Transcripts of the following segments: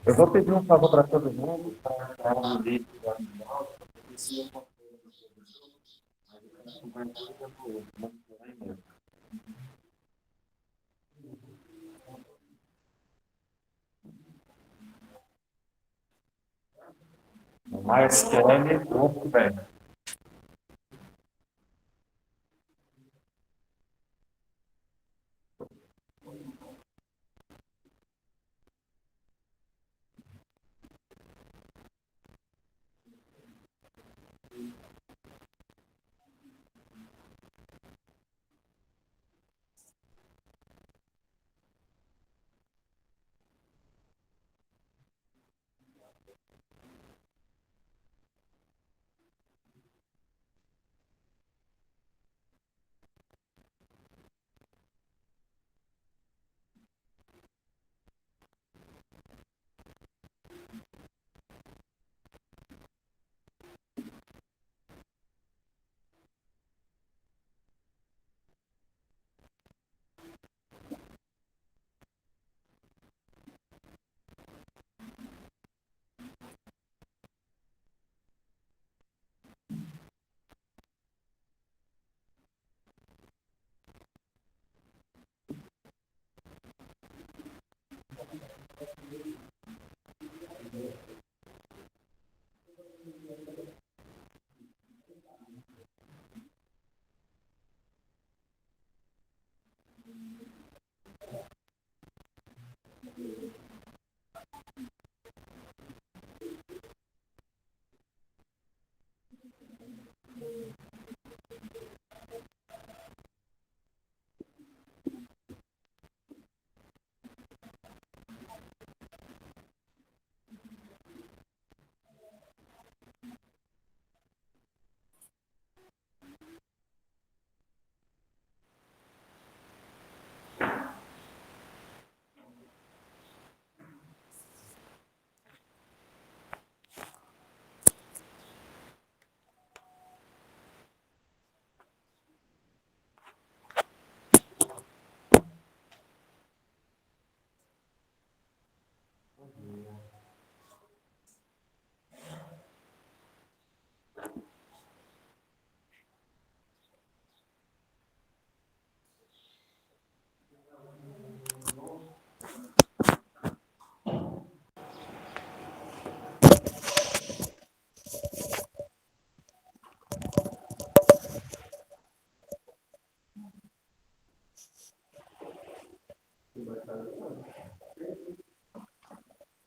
Eu vou pedir um favor para todo mundo, para o link do animal, porque se eu for no MySQL, muito bem.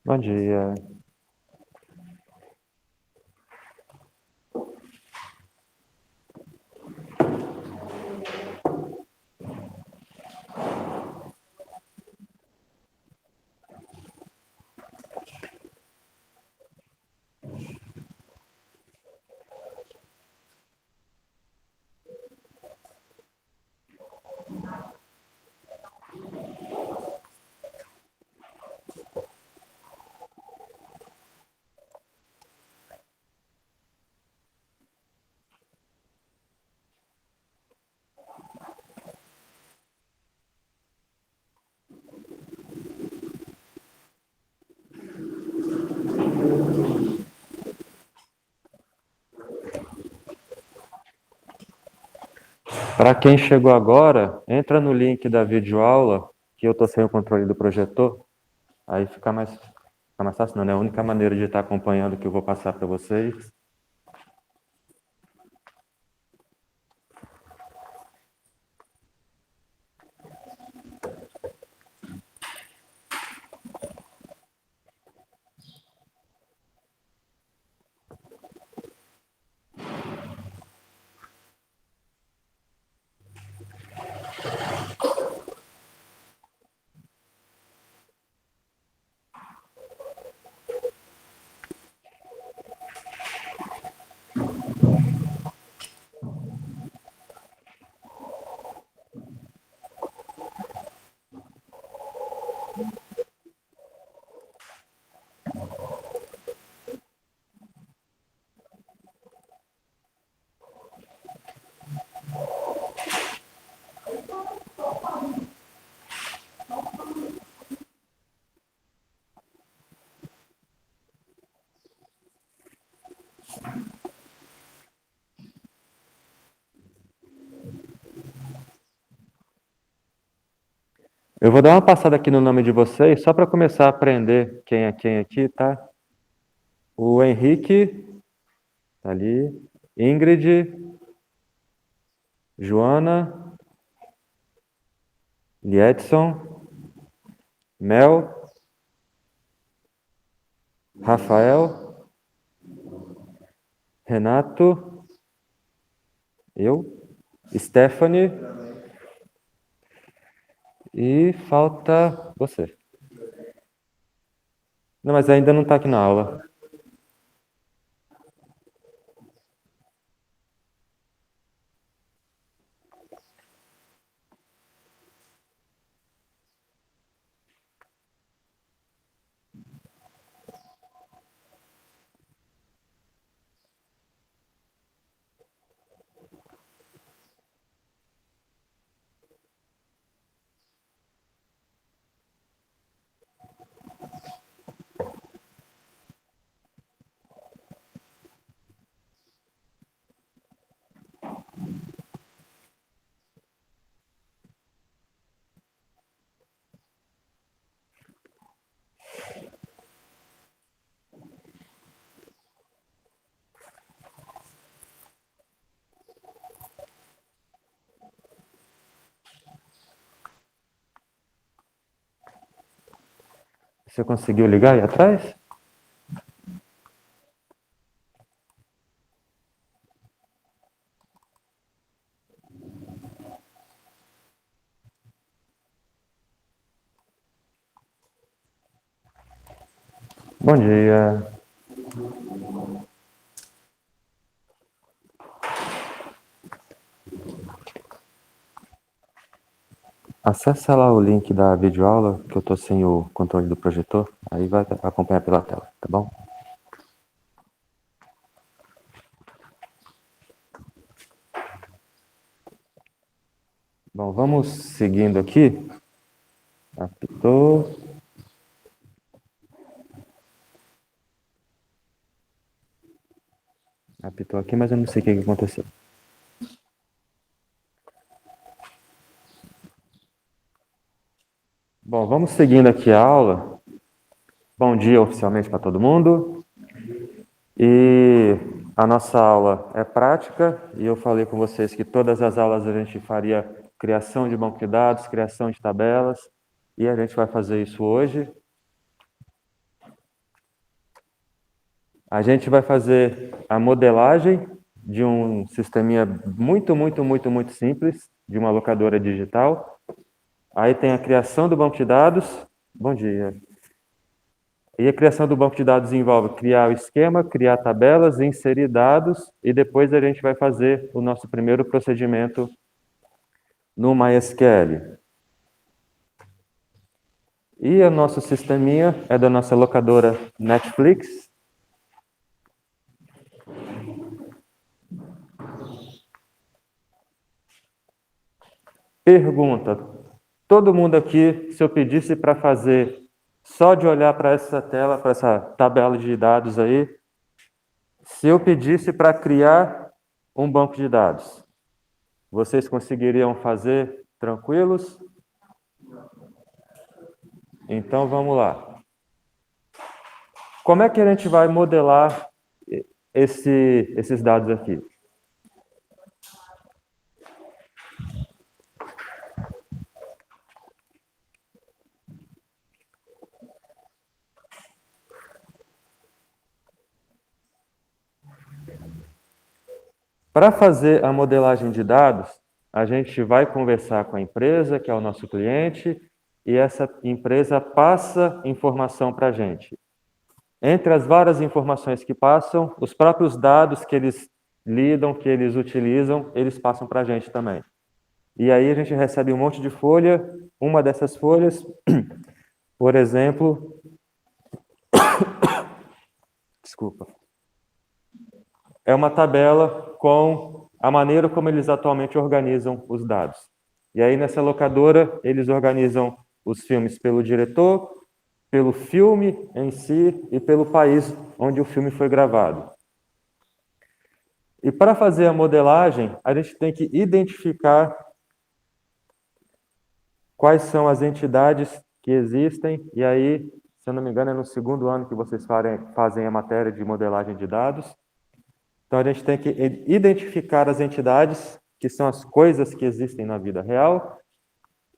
Bom dia. Para quem chegou agora, entra no link da videoaula, que eu estou sem o controle do projetor, aí fica mais fácil, não, né? A única maneira de estar acompanhando o que eu vou passar para vocês. Eu vou dar uma passada aqui no nome de vocês, só para começar a aprender quem é quem aqui, tá? O Henrique, tá ali. Ingrid, Joana, Liedson, Mel, Rafael, Renato, eu, Stephanie e falta você. Não, mas ainda não está aqui na aula. Você conseguiu ligar aí atrás? Bom dia. Acessa lá o link da videoaula, que eu estou sem o controle do projetor, aí vai acompanhar pela tela, tá bom? Bom, vamos seguindo aqui. Apitou. Apitou aqui, mas eu não sei o que aconteceu. Bom, vamos seguindo aqui a aula. Bom dia oficialmente para todo mundo. E a nossa aula é prática, e eu falei com vocês que todas as aulas a gente faria criação de banco de dados, criação de tabelas, e a gente vai fazer isso hoje. A gente vai fazer a modelagem de um sisteminha muito simples, de uma locadora digital. Aí tem a criação do banco de dados. Bom dia. E a criação do banco de dados envolve criar o esquema, criar tabelas, inserir dados, e depois a gente vai fazer o nosso primeiro procedimento no MySQL. E o nosso sisteminha é da nossa locadora Netflix. Pergunta: todo mundo aqui, se eu pedisse para fazer só de olhar para essa tela, para essa tabela de dados aí, se eu pedisse para criar um banco de dados, vocês conseguiriam fazer tranquilos? Então vamos lá. Como é que a gente vai modelar esses dados aqui? Para fazer a modelagem de dados, a gente vai conversar com a empresa, que é o nosso cliente, e essa empresa passa informação para a gente. Entre as várias informações que passam, os próprios dados que eles lidam, que eles utilizam, eles passam para a gente também. E aí a gente recebe um monte de folha. Uma dessas folhas, por exemplo, desculpa, é uma tabela com a maneira como eles atualmente organizam os dados. E aí nessa locadora, eles organizam os filmes pelo diretor, pelo filme em si e pelo país onde o filme foi gravado. E para fazer a modelagem, a gente tem que identificar quais são as entidades que existem, e aí, se eu não me engano, é no segundo ano que vocês fazem a matéria de modelagem de dados. Então, a gente tem que identificar as entidades, que são as coisas que existem na vida real,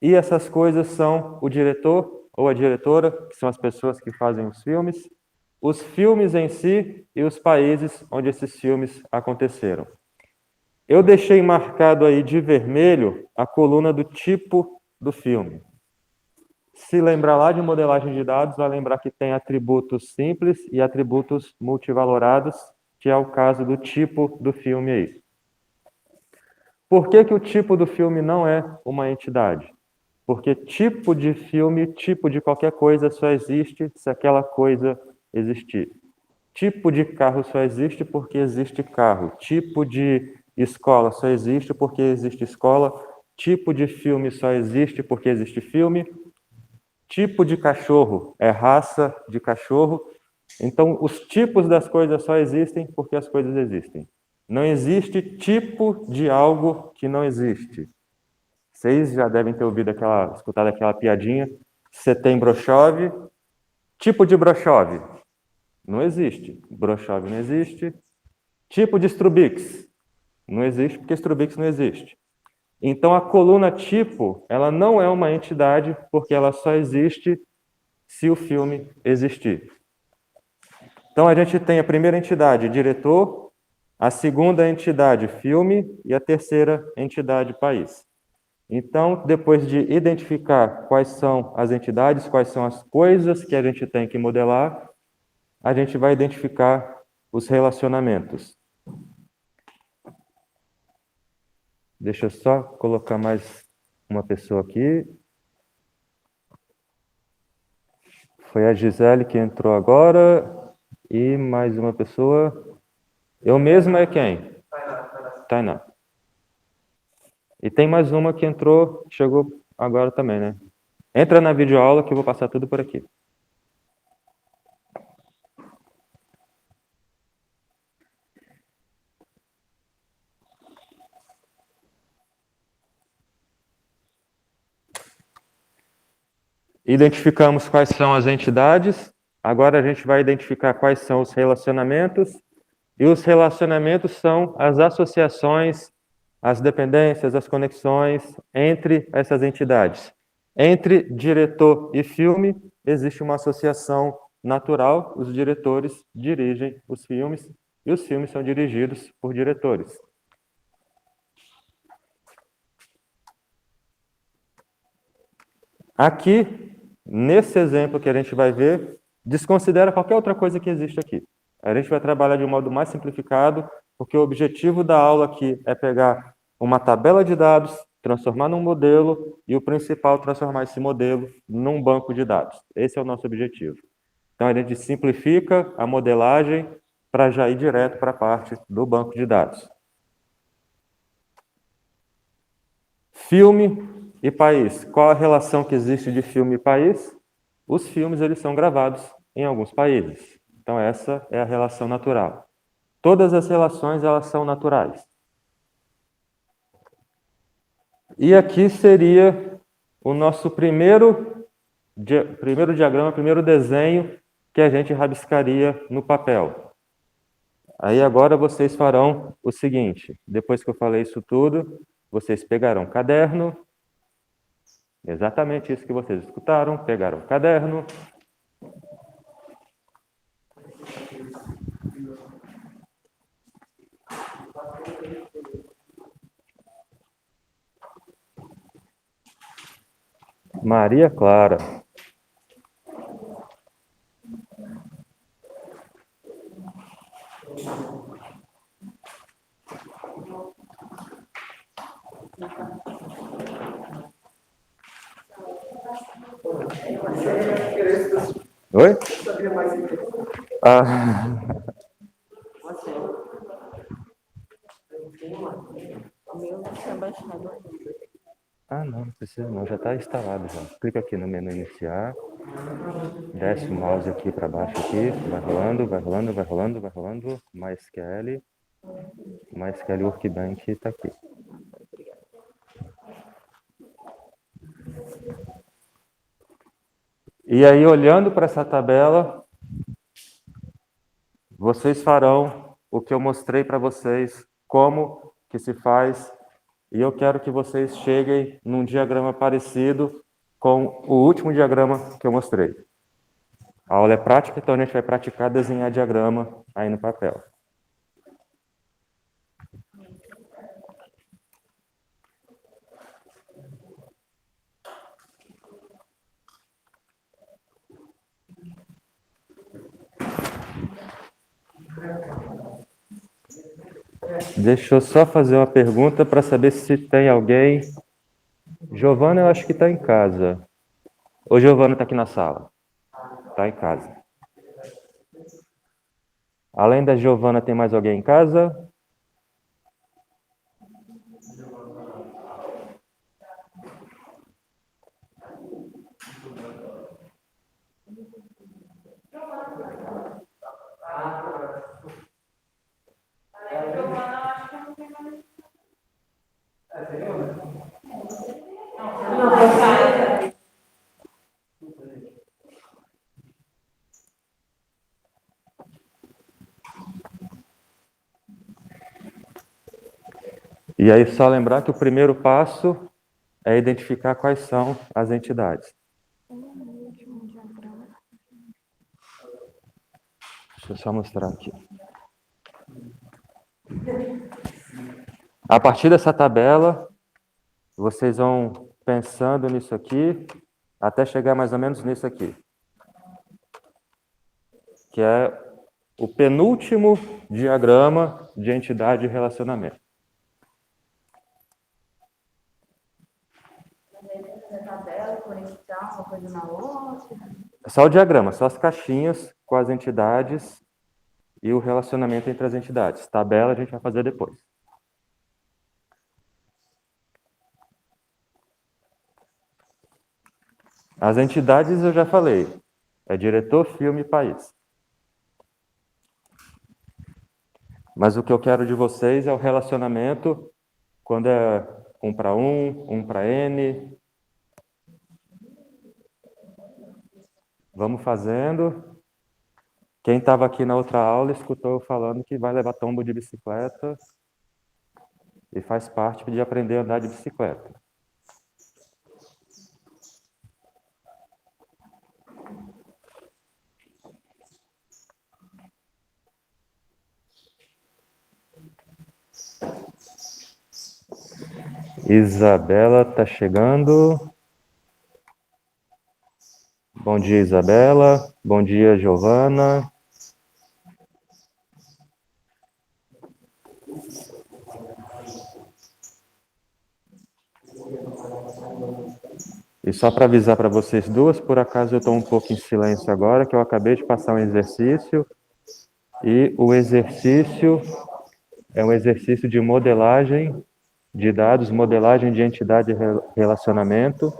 e essas coisas são o diretor ou a diretora, que são as pessoas que fazem os filmes em si e os países onde esses filmes aconteceram. Eu deixei marcado aí de vermelho a coluna do tipo do filme. Se lembrar lá de modelagem de dados, vai lembrar que tem atributos simples e atributos multivalorados, que é o caso do tipo do filme aí. Por que que o tipo do filme não é uma entidade? Porque tipo de filme, tipo de qualquer coisa só existe se aquela coisa existir. Tipo de carro só existe porque existe carro. Tipo de escola só existe porque existe escola. Tipo de filme só existe porque existe filme. Tipo de cachorro é raça de cachorro. Então, os tipos das coisas só existem porque as coisas existem. Não existe tipo de algo que não existe. Vocês já devem ter escutado aquela piadinha. Setembro chove. Tipo de brochove. Não existe. Brochove não existe. Tipo de Strubix. Não existe porque Strubix não existe. Então, a coluna tipo, ela não é uma entidade porque ela só existe se o filme existir. Então, a gente tem a primeira entidade, diretor, a segunda entidade, filme, e a terceira entidade, país. Então, depois de identificar quais são as entidades, quais são as coisas que a gente tem que modelar, a gente vai identificar os relacionamentos. Deixa eu só colocar mais uma pessoa aqui. Foi a Gisele que entrou agora. E mais uma pessoa. Eu mesmo é quem? Tainá. E tem mais uma que entrou, chegou agora também, né? Entra na videoaula que eu vou passar tudo por aqui. Identificamos quais são as entidades. Agora a gente vai identificar quais são os relacionamentos. E os relacionamentos são as associações, as dependências, as conexões entre essas entidades. Entre diretor e filme, existe uma associação natural. Os diretores dirigem os filmes e os filmes são dirigidos por diretores. Aqui, nesse exemplo que a gente vai ver, desconsidera qualquer outra coisa que existe aqui. A gente vai trabalhar de um modo mais simplificado, porque o objetivo da aula aqui é pegar uma tabela de dados, transformar num modelo e o principal transformar esse modelo num banco de dados. Esse é o nosso objetivo. Então a gente simplifica a modelagem para já ir direto para a parte do banco de dados. Filme e país. Qual a relação que existe de filme e país? Os filmes eles são gravados em alguns países. Então essa é a relação natural. Todas as relações elas são naturais. E aqui seria o nosso primeiro diagrama, primeiro desenho que a gente rabiscaria no papel. Aí agora vocês farão o seguinte, depois que eu falei isso tudo, vocês pegarão caderno, exatamente isso que vocês escutaram, pegaram o caderno. Maria Clara. Oi? Ah. Não precisa não, já está instalado já. Clica aqui no menu iniciar, desce o mouse aqui para baixo aqui, vai rolando, vai rolando, vai rolando, vai rolando, MySQL Workbench está aqui. E aí, olhando para essa tabela, vocês farão o que eu mostrei para vocês, como que se faz, e eu quero que vocês cheguem num diagrama parecido com o último diagrama que eu mostrei. A aula é prática, então a gente vai praticar desenhar diagrama aí no papel. Deixa eu só fazer uma pergunta para saber se tem alguém. Giovana, eu acho que está em casa. Ou Giovana está aqui na sala? Está em casa. Além da Giovana, tem mais alguém em casa? E aí, só lembrar que o primeiro passo é identificar quais são as entidades. Deixa eu só mostrar aqui. A partir dessa tabela, vocês vão pensando nisso aqui, até chegar mais ou menos nisso aqui, que é o penúltimo diagrama de entidade e relacionamento. É só o diagrama, só as caixinhas com as entidades e o relacionamento entre as entidades. Tabela a gente vai fazer depois. As entidades eu já falei. É diretor, filme e país. Mas o que eu quero de vocês é o relacionamento quando é 1 para 1, 1 para N. Vamos fazendo. Quem estava aqui na outra aula escutou eu falando que vai levar tombo de bicicleta e faz parte de aprender a andar de bicicleta. Isabela está chegando. Bom dia, Isabela. Bom dia, Giovana. E só para avisar para vocês duas, por acaso eu estou um pouco em silêncio agora, que eu acabei de passar um exercício. E o exercício é um exercício de modelagem de dados, modelagem de entidade e relacionamento.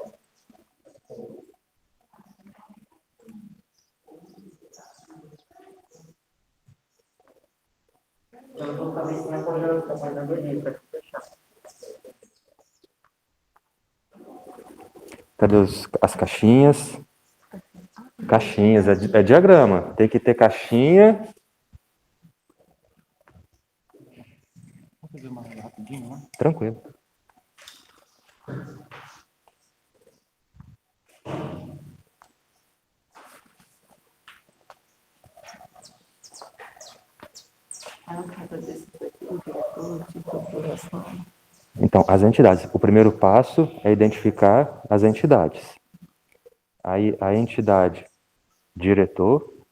Cadê as caixinhas? Caixinhas, é diagrama. Tem que ter caixinha. Vou fazer uma rapidinho, né? Tranquilo. Então, as entidades. O primeiro passo é identificar as entidades. Aí, a entidade diretor.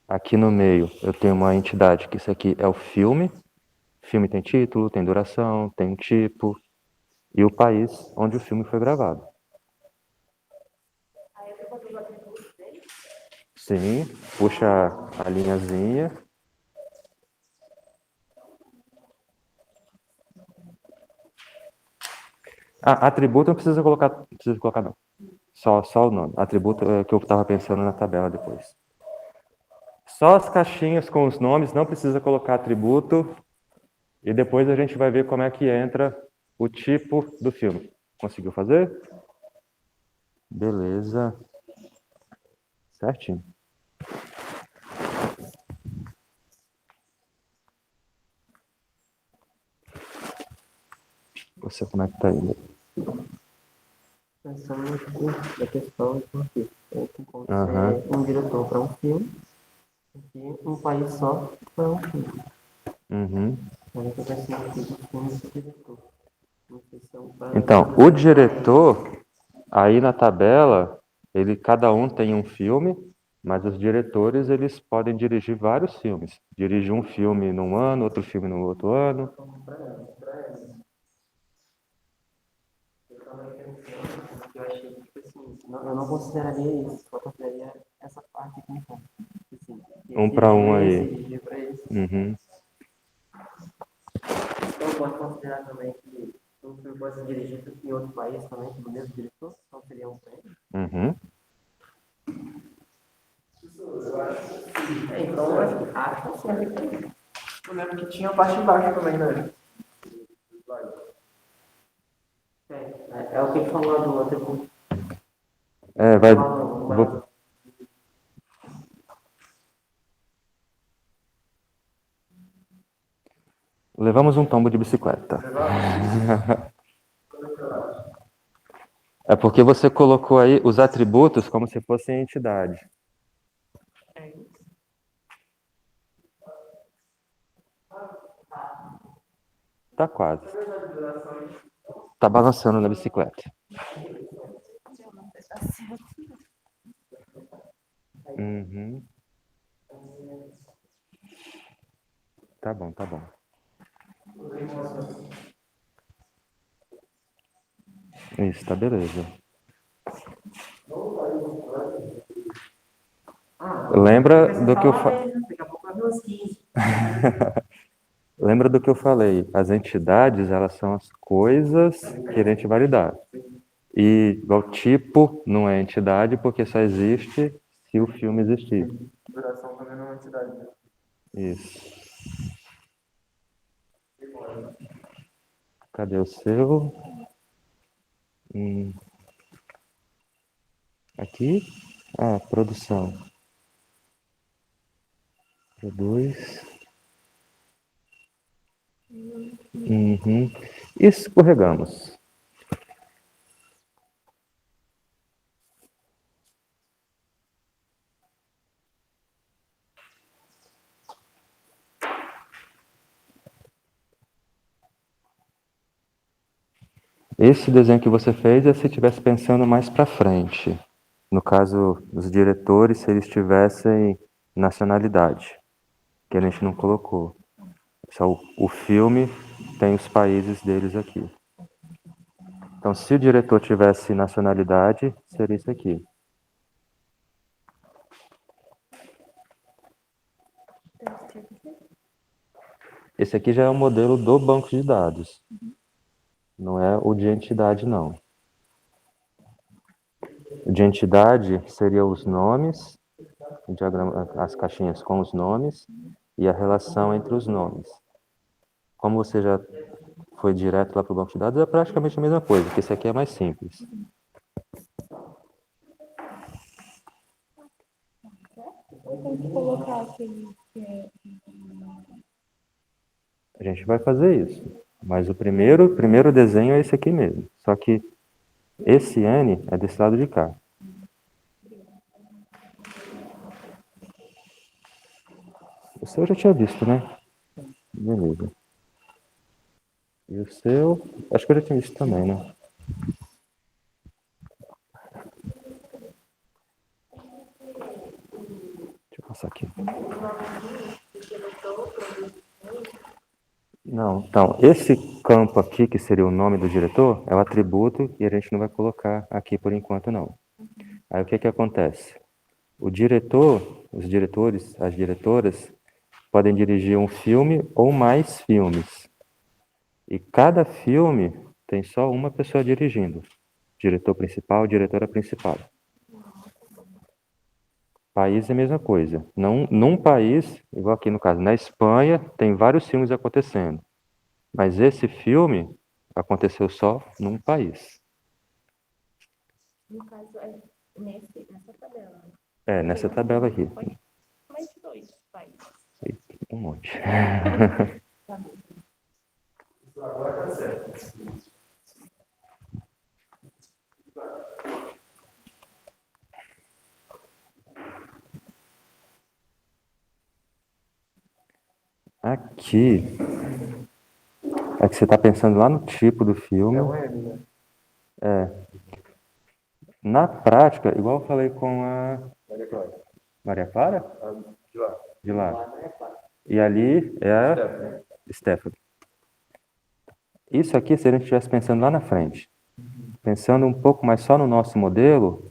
Aqui no meio, eu tenho uma entidade que isso aqui é o filme. O filme tem título, tem duração, tem um tipo. E o país onde o filme foi gravado. Sim, puxa a linhazinha. Atributo não precisa colocar não. Só o nome. Atributo é que eu estava pensando na tabela depois. Só as caixinhas com os nomes, não precisa colocar atributo. E depois a gente vai ver como é que entra o tipo do filme. Conseguiu fazer? Beleza. Certinho. Você, como é que tá indo? Pensando da questão de ser um diretor para um filme e um país só para um filme. Eu estou pensando aqui do filme do diretor. Não sei se é um Então, o diretor, aí na tabela, cada um tem um filme, mas os diretores, eles podem dirigir vários filmes. Dirige um filme num ano, outro filme no outro ano. Eu achei que, tipo assim, eu não consideraria isso, só consideraria essa parte aqui no campo. Assim, Um para um aí. dirigir para esse. Uhum. Então, pode considerar também que um filme pode ser dirigido em outro país também, do mesmo diretor, então seria um prêmio. Uhum. Então, eu acho que sim. Eu lembro que tinha a parte de baixo também, né? É o que ele falou do outro. Levamos um tombo de bicicleta. É porque você colocou aí os atributos como se fossem entidade. Tá quase. Tá balançando na bicicleta. Uhum. Tá bom, tá bom. Isso, tá beleza. Lembra do que eu falei? Lembra do que eu falei? As entidades, elas são as coisas que a gente validar. E igual tipo não é entidade porque só existe se o filme existir. Duração também não é uma entidade. Isso. Cadê o seu? Aqui? Ah, produção. Produz. Uhum. Escorregamos. Esse desenho que você fez é se estivesse pensando mais para frente. No caso, os diretores, se eles tivessem nacionalidade, que a gente não colocou. Só o filme tem os países deles aqui. Então, se o diretor tivesse nacionalidade, seria isso aqui. Esse aqui já é o modelo do banco de dados. Não é o de entidade, não. O de entidade seria os nomes, o diagrama, as caixinhas com os nomes e a relação entre os nomes. Como você já foi direto lá para o banco de dados, é praticamente a mesma coisa, porque esse aqui é mais simples. Eu tenho que colocar aquele que é... A gente vai fazer isso. Mas o primeiro desenho é esse aqui mesmo. Só que esse N é desse lado de cá. O seu eu já tinha visto, né? Beleza. E o seu, acho que eu já tinha visto também, né? Deixa eu passar aqui. Não, então, esse campo aqui, que seria o nome do diretor, é o atributo e a gente não vai colocar aqui por enquanto, não. Aí o que que acontece? O diretor, os diretores, as diretoras, podem dirigir um filme ou mais filmes. E cada filme tem só uma pessoa dirigindo. Diretor principal, diretora principal. País é a mesma coisa. Num país, igual aqui no caso, na Espanha, tem vários filmes acontecendo. Mas esse filme aconteceu só num país. No caso, é nessa tabela. Nessa tabela aqui. Mais 2 países. Um monte. Agora tá certo. Aqui. É que você está pensando lá no tipo do filme. É web, né? Na prática, igual eu falei com a Maria Clara. Maria Clara? De lá. De lá. E ali é a Stephanie. Isso aqui, se a gente estivesse pensando lá na frente, pensando um pouco mais só no nosso modelo,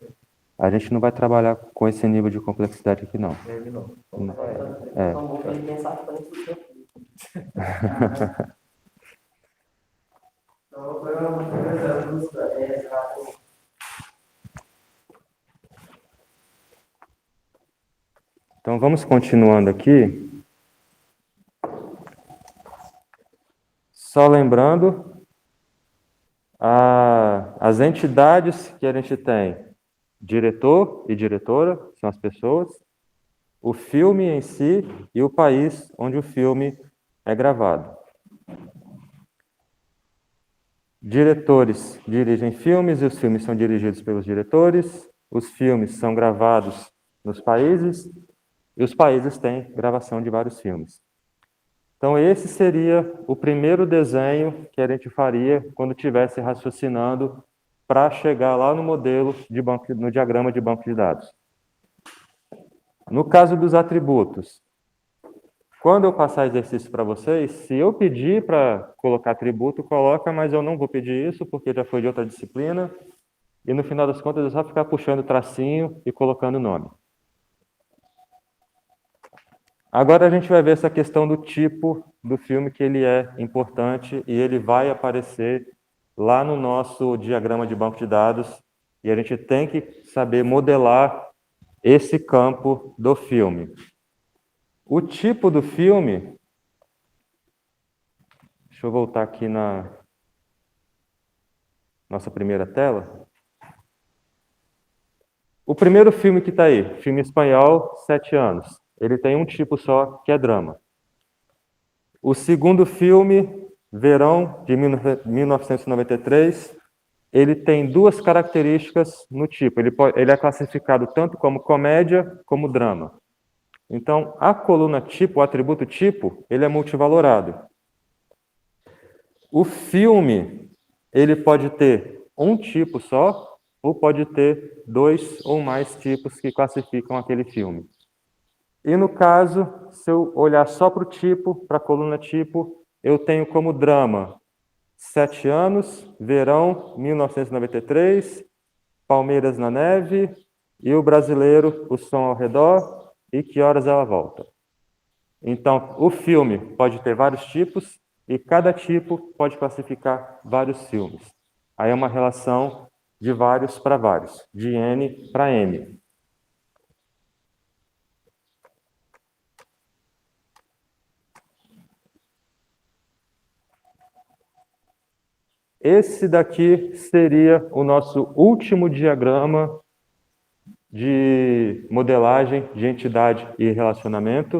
a gente não vai trabalhar com esse nível de complexidade aqui, não. Não. É. Então, vou pensar frente do seu filho. Então, Então, vamos continuando aqui. Só lembrando, as entidades que a gente tem, diretor e diretora, são as pessoas, o filme em si e o país onde o filme é gravado. Diretores dirigem filmes e os filmes são dirigidos pelos diretores, os filmes são gravados nos países e os países têm gravação de vários filmes. Então, esse seria o primeiro desenho que a gente faria quando estivesse raciocinando para chegar lá no modelo de banco, no diagrama de banco de dados. No caso dos atributos, quando eu passar exercício para vocês, se eu pedir para colocar atributo, coloca, mas eu não vou pedir isso porque já foi de outra disciplina e no final das contas é só ficar puxando tracinho e colocando nome. Agora a gente vai ver essa questão do tipo do filme, que ele é importante e ele vai aparecer lá no nosso diagrama de banco de dados e a gente tem que saber modelar esse campo do filme. O tipo do filme, deixa eu voltar aqui na nossa primeira tela. O primeiro filme que está aí, filme espanhol, 7 anos. Ele tem um tipo só, que é drama. O segundo filme, Verão, de 1993, ele tem duas características no tipo. Ele é classificado tanto como comédia como drama. Então, a coluna tipo, o atributo tipo, ele é multivalorado. O filme, ele pode ter um tipo só, ou pode ter 2 ou mais tipos que classificam aquele filme. E no caso, se eu olhar só para o tipo, para a coluna tipo, eu tenho como drama 7 anos, Verão, 1993, Palmeiras na Neve, e o brasileiro, O Som ao Redor, e Que Horas Ela Volta. Então, o filme pode ter vários tipos, e cada tipo pode classificar vários filmes. Aí é uma relação de vários para vários, de N para M. Esse daqui seria o nosso último diagrama de modelagem de entidade e relacionamento.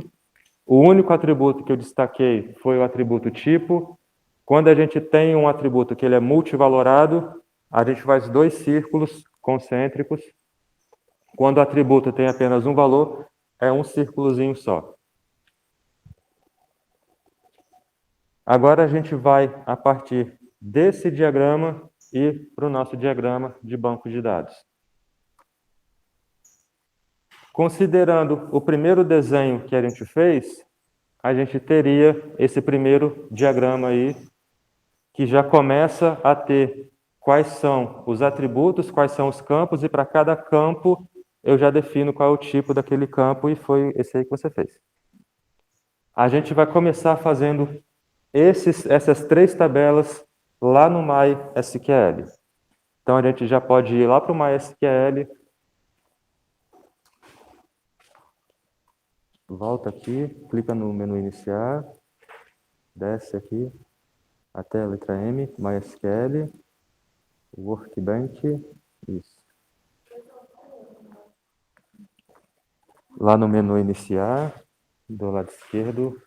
O único atributo que eu destaquei foi o atributo tipo. Quando a gente tem um atributo que ele é multivalorado, a gente faz 2 círculos concêntricos. Quando o atributo tem apenas um valor, é um círculozinho só. Agora a gente vai, a partir desse diagrama, ir para o nosso diagrama de banco de dados. Considerando o primeiro desenho que a gente fez, a gente teria esse primeiro diagrama aí, que já começa a ter quais são os atributos, quais são os campos, e para cada campo eu já defino qual é o tipo daquele campo, e foi esse aí que você fez. A gente vai começar fazendo essas 3 tabelas lá no MySQL. Então a gente já pode ir lá para o MySQL, volta aqui, clica no menu iniciar, desce aqui até a letra M, MySQL, Workbench, isso. Lá no menu iniciar, do lado esquerdo,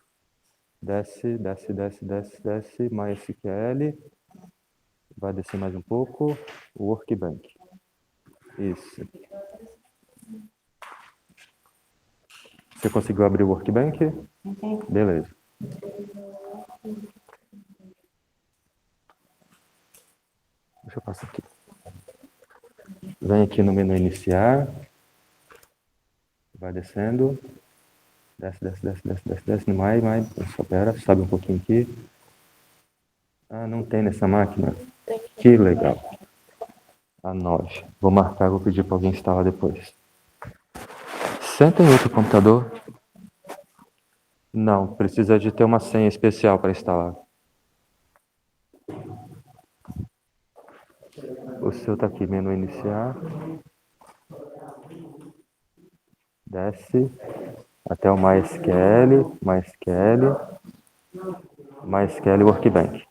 desce, desce, desce, desce, desce, MySQL, vai descer mais um pouco, Workbench. Isso. Você conseguiu abrir o Workbench? Beleza. Deixa eu passar aqui. Vem aqui no menu iniciar, vai descendo, desce, desce, desce, desce, desce, desce, mais, só pera, sobe um pouquinho aqui. Ah, não tem nessa máquina? Que legal. A 9. Vou marcar, vou pedir para alguém instalar depois. Senta em outro computador. Não, precisa de ter uma senha especial para instalar. O seu está aqui, menu iniciar. Desce até o MySQL, MySQL Workbench.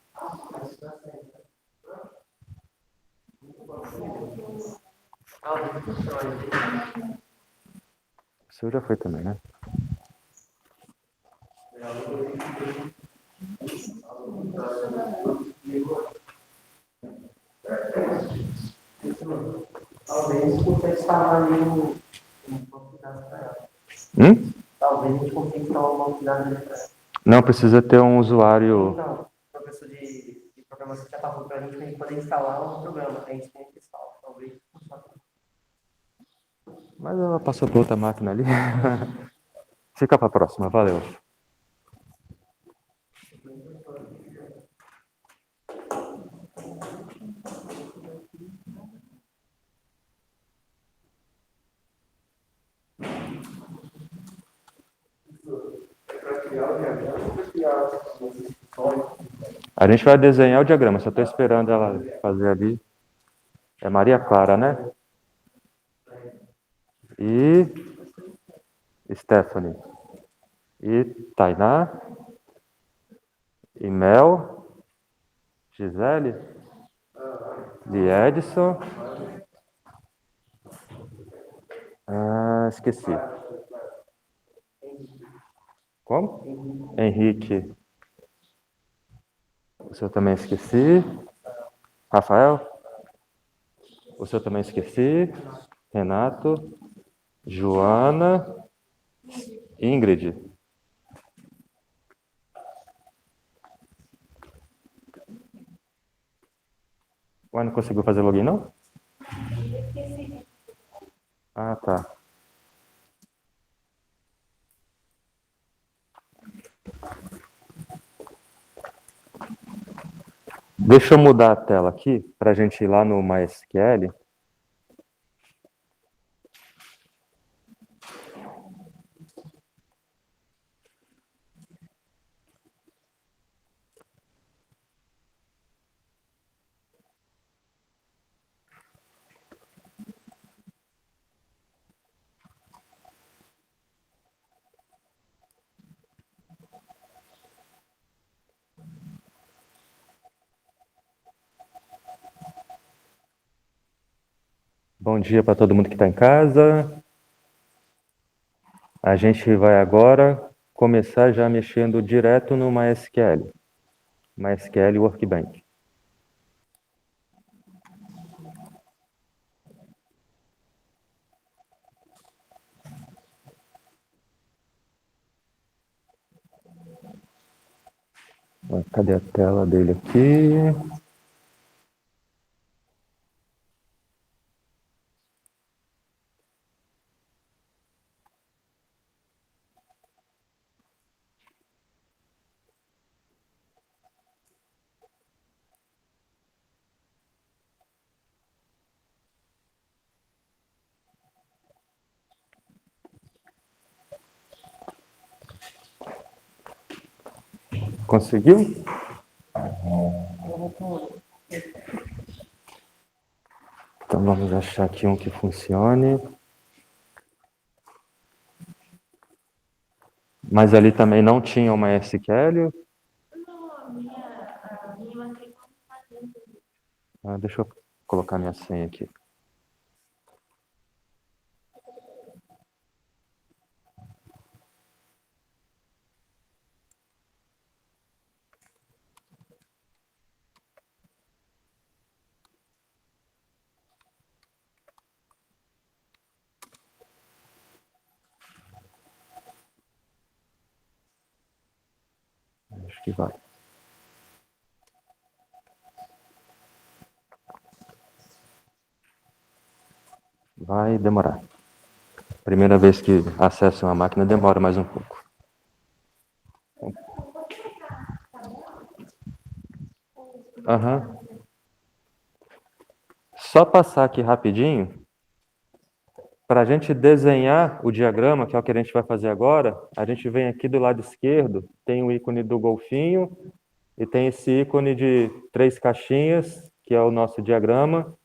O seu já foi também, né? Talvez você instalar ali o banco de dados para ela. Talvez a gente consiga instalar o banco de dados para ela. Não, precisa ter um usuário. Então, o professor de programação já falou para a gente poder instalar um programa. A gente tem que instalar. Talvez funcione. Mas ela passou para outra máquina ali. Fica para a próxima, valeu. A gente vai desenhar o diagrama, só estou esperando ela fazer ali. É Maria Clara, né? E Stephanie. E Tainá. E Mel. Gisele. E Edson. Ah, esqueci. Como? Henrique. O seu também esqueci. Rafael? O seu também esqueci. Renato. Joana. Ingrid. Ué, não conseguiu fazer login, não? Ah, tá. Deixa eu mudar a tela aqui para a gente ir lá no MySQL. Bom dia para todo mundo que está em casa. A gente vai agora começar já mexendo direto no MySQL. MySQL Workbench. Cadê a tela dele aqui? Conseguiu? Então vamos achar aqui um que funcione. Mas ali também não tinha uma SQL? Deixa eu colocar minha senha aqui. Acho que vai. Vai demorar. Primeira vez que acesso uma máquina demora mais um pouco. Aham. Só passar aqui rapidinho, para a gente desenhar o diagrama, que é o que a gente vai fazer agora, a gente vem aqui do lado esquerdo, tem o ícone do golfinho, e tem esse ícone de 3 caixinhas, que é o nosso diagrama.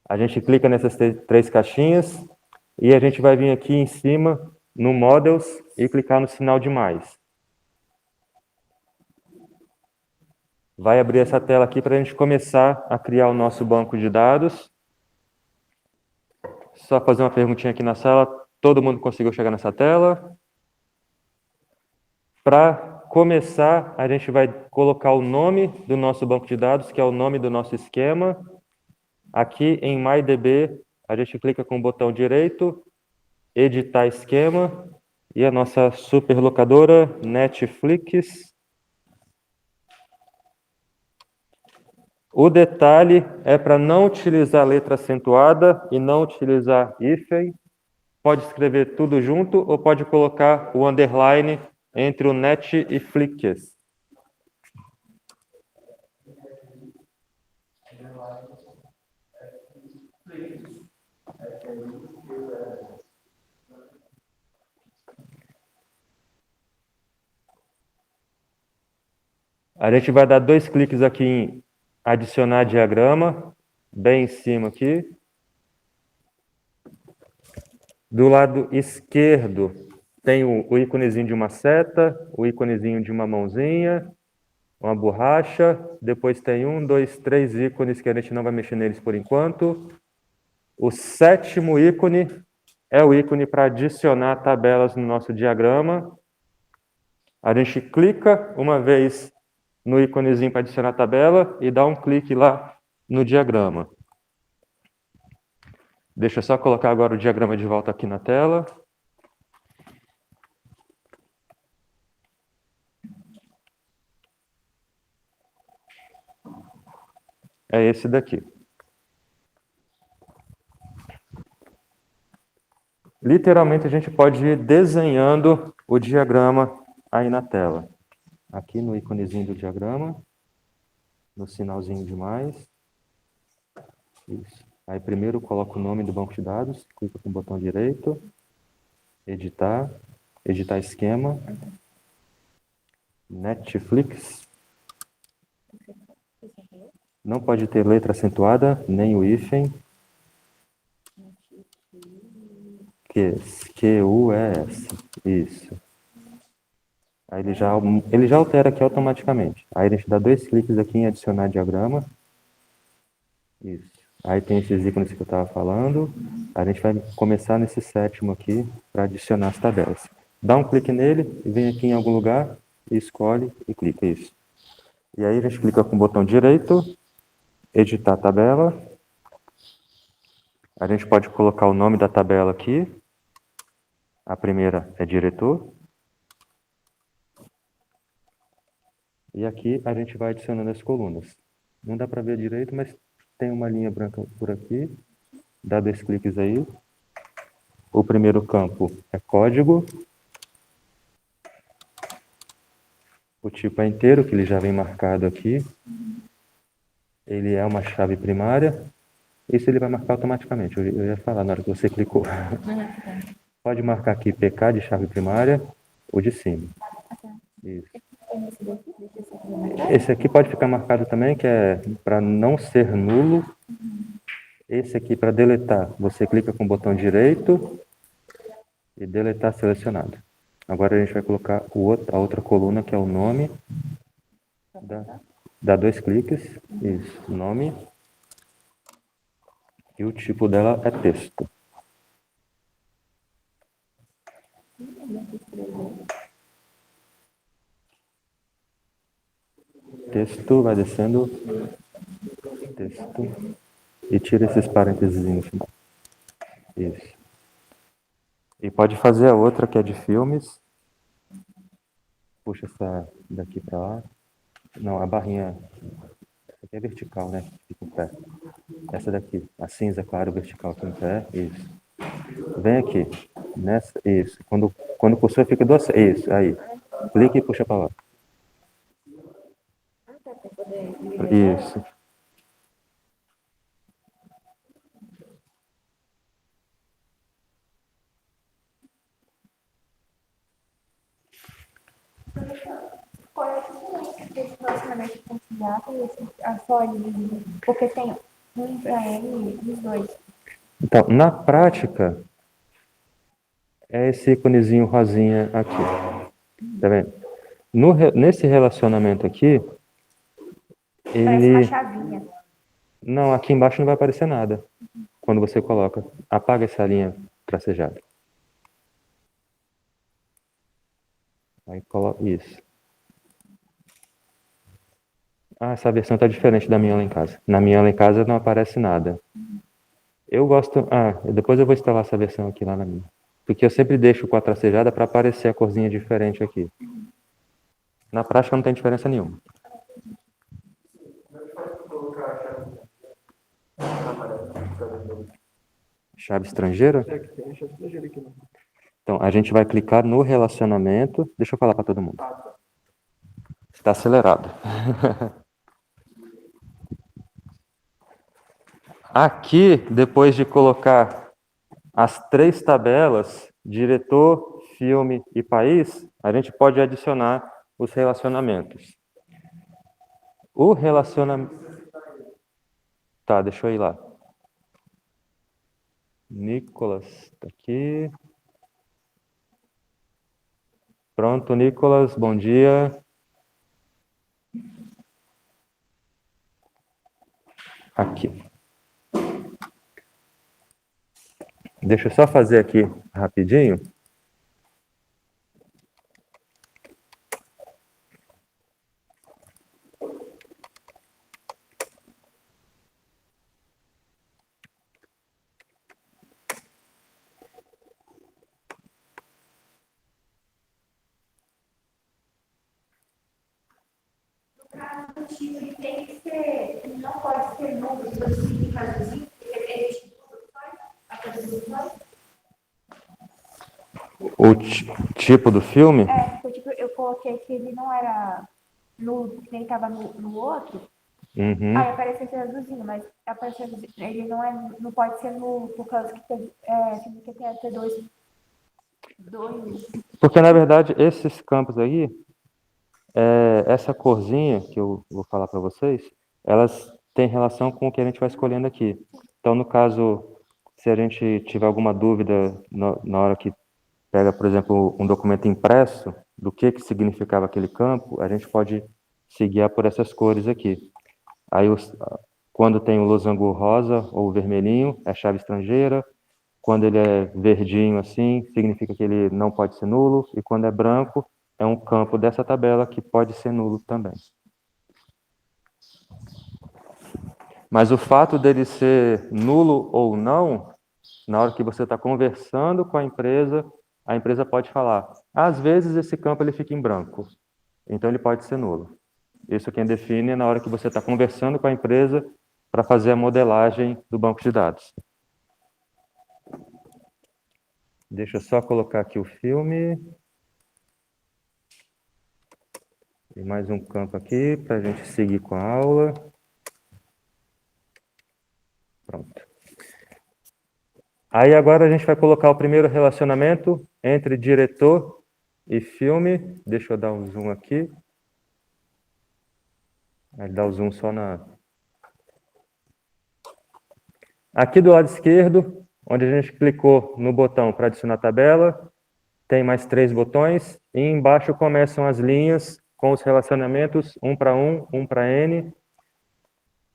A gente clica nessas 3 caixinhas, e a gente vai vir aqui em cima, no Models, e clicar no sinal de mais. Vai abrir essa tela aqui para a gente começar a criar o nosso banco de dados. Só fazer uma perguntinha aqui na sala. Todo mundo conseguiu chegar nessa tela? Para começar, a gente vai colocar o nome do nosso banco de dados, que é o nome do nosso esquema. Aqui em MyDB, a gente clica com o botão direito, editar esquema, e a nossa superlocadora, Netflix. O detalhe é para não utilizar letra acentuada e não utilizar hífen. Pode escrever tudo junto ou pode colocar o underline entre o net e flicks. A gente vai dar 2 cliques aqui em adicionar diagrama, bem em cima aqui. Do lado esquerdo tem o íconezinho de uma seta, o íconezinho de uma mãozinha, uma borracha. Depois tem 1, 2, 3 ícones que a gente não vai mexer neles por enquanto. O 7º ícone é o ícone para adicionar tabelas no nosso diagrama. A gente clica uma vez no íconezinho para adicionar tabela e dá um clique lá no diagrama. Deixa eu só colocar agora o diagrama de volta aqui na tela. É esse daqui. Literalmente, a gente pode ir desenhando o diagrama aí na tela. Aqui no íconezinho do diagrama, no sinalzinho de mais. Isso. Aí primeiro coloco o nome do banco de dados, clica com o botão direito, editar esquema, Netflix. Não pode ter letra acentuada, nem o hífen. Q-U-E-S. Isso. Aí ele já altera aqui automaticamente. Aí a gente dá 2 cliques aqui em adicionar diagrama. Isso. Aí tem esses ícones que eu estava falando. A gente vai começar nesse 7º aqui para adicionar as tabelas. Dá um clique nele e vem aqui em algum lugar e escolhe e clica. Isso. E aí a gente clica com o botão direito, editar tabela. A gente pode colocar o nome da tabela aqui. A primeira é diretor. E aqui a gente vai adicionando as colunas. Não dá para ver direito, mas tem uma linha branca por aqui. Dá 2 cliques aí. O primeiro campo é código. O tipo é inteiro, que ele já vem marcado aqui. Ele é uma chave primária. Isso ele vai marcar automaticamente. Eu ia falar na hora que você clicou. Pode marcar aqui PK de chave primária, ou de cima. Isso. Esse aqui pode ficar marcado também, que é para não ser nulo. Esse aqui, para deletar, você clica com o botão direito e deletar selecionado. Agora a gente vai colocar a outra coluna, que é o nome. Dá 2 cliques. Isso, nome. E o tipo dela é texto. Texto, vai descendo. Texto. E tira esses parênteses no final. Isso. E pode fazer a outra, que é de filmes. Puxa essa daqui para lá. Não, a barrinha... Essa aqui é vertical, né? Fica em pé. Essa daqui, a cinza, claro, vertical aqui em pé. Isso. Vem aqui. Nessa, isso. Quando o cursor fica duas... Isso, aí. Clica e puxa para lá. Isso. Qual é a diferença desse relacionamento conciliar e esse asólido? Porque tem um para ele dos dois. Então, na prática, é esse íconezinho rosinha aqui. Tá vendo? Nesse relacionamento aqui, Parece ele... uma chavinha. Não, aqui embaixo não vai aparecer nada. Quando você coloca. Apaga essa linha tracejada. Aí coloca isso. Ah, essa versão está diferente da minha lá em casa. Na minha lá em casa não aparece nada. Eu gosto... Ah, depois eu vou instalar essa versão aqui lá na minha. Porque eu sempre deixo com a tracejada para aparecer a corzinha diferente aqui. Na prática não tem diferença nenhuma. Chave estrangeira? É que tem a chave estrangeira aqui, né? Então, a gente vai clicar no relacionamento. Deixa eu falar para todo mundo. Está acelerado. Aqui, depois de colocar as 3 tabelas, diretor, filme e país, a gente pode adicionar os relacionamentos. O relacionamento... Tá, deixa eu ir lá. Nicolas, tá aqui. Pronto, Nicolas, bom dia. Aqui. Deixa eu só fazer aqui rapidinho. O tipo ele tem que ser, ele não pode ser nulo, se você seguir traduzir, porque ele a tradução. O tipo do filme? Porque tipo, eu coloquei que ele não era nulo, que nem estava no outro. Uhum. Aí apareceu traduzindo, mas apareceu, ele não pode ser nulo, por causa que tem, significa que tem até dois. Porque, na verdade, esses campos aí, essa corzinha que eu vou falar para vocês, elas têm relação com o que a gente vai escolhendo aqui. Então, no caso, se a gente tiver alguma dúvida na hora que pega, por exemplo, um documento impresso, do que significava aquele campo, a gente pode se guiar por essas cores aqui. Aí, quando tem o losango rosa ou vermelhinho, é chave estrangeira. Quando ele é verdinho assim, significa que ele não pode ser nulo. E quando é branco, é um campo dessa tabela que pode ser nulo também. Mas o fato dele ser nulo ou não, na hora que você está conversando com a empresa pode falar, às vezes esse campo ele fica em branco, então ele pode ser nulo. Isso quem define é na hora que você está conversando com a empresa para fazer a modelagem do banco de dados. Deixa eu só colocar aqui o filme. E mais um campo aqui para a gente seguir com a aula. Pronto. Aí agora a gente vai colocar o primeiro relacionamento entre diretor e filme. Deixa eu dar um zoom aqui. Vai dar o zoom só na... Aqui do lado esquerdo, onde a gente clicou no botão para adicionar tabela, tem mais 3 botões. E embaixo começam as linhas com os relacionamentos 1 para 1, 1 para N.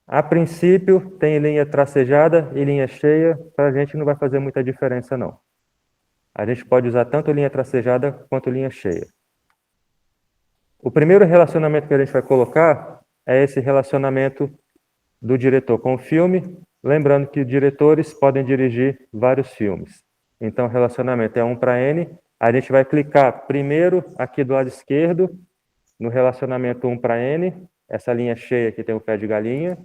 A princípio, tem linha tracejada e linha cheia. Para a gente não vai fazer muita diferença, não. A gente pode usar tanto linha tracejada quanto linha cheia. O primeiro relacionamento que a gente vai colocar é esse relacionamento do diretor com o filme. Lembrando que diretores podem dirigir vários filmes. Então, o relacionamento é 1 para N a gente vai clicar primeiro aqui do lado esquerdo, no relacionamento 1 para N, essa linha cheia que tem o pé de galinha.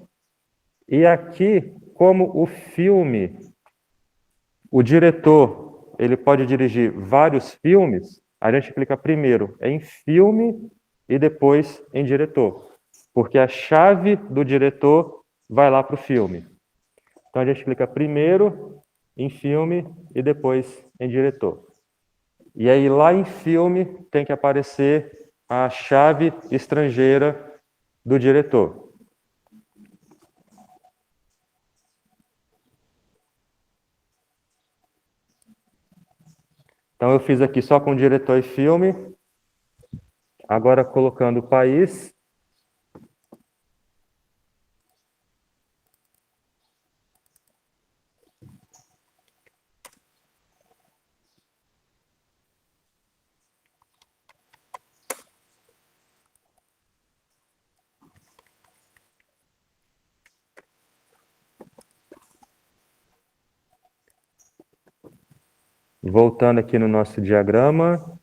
E aqui, como o filme, o diretor, ele pode dirigir vários filmes, a gente clica primeiro em filme e depois em diretor. Porque a chave do diretor vai lá para o filme. Então, a gente clica primeiro em filme e depois em diretor. E aí, lá em filme, tem que aparecer a chave estrangeira do diretor. Então, eu fiz aqui só com diretor e filme. Agora, colocando o país. Voltando aqui no nosso diagrama.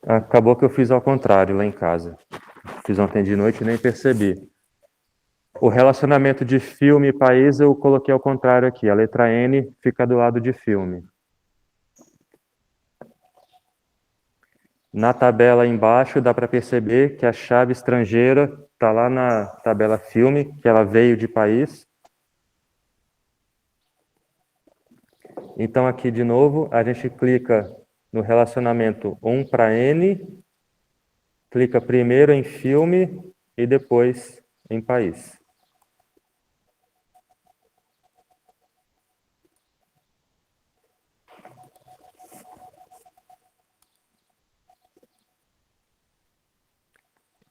Acabou que eu fiz ao contrário lá em casa. Fiz ontem de noite e nem percebi. O relacionamento de filme e país eu coloquei ao contrário aqui. A letra N fica do lado de filme. Na tabela embaixo dá para perceber que a chave estrangeira está lá na tabela filme, que ela veio de país. Então aqui de novo a gente clica no relacionamento 1 para N, clica primeiro em filme e depois em país.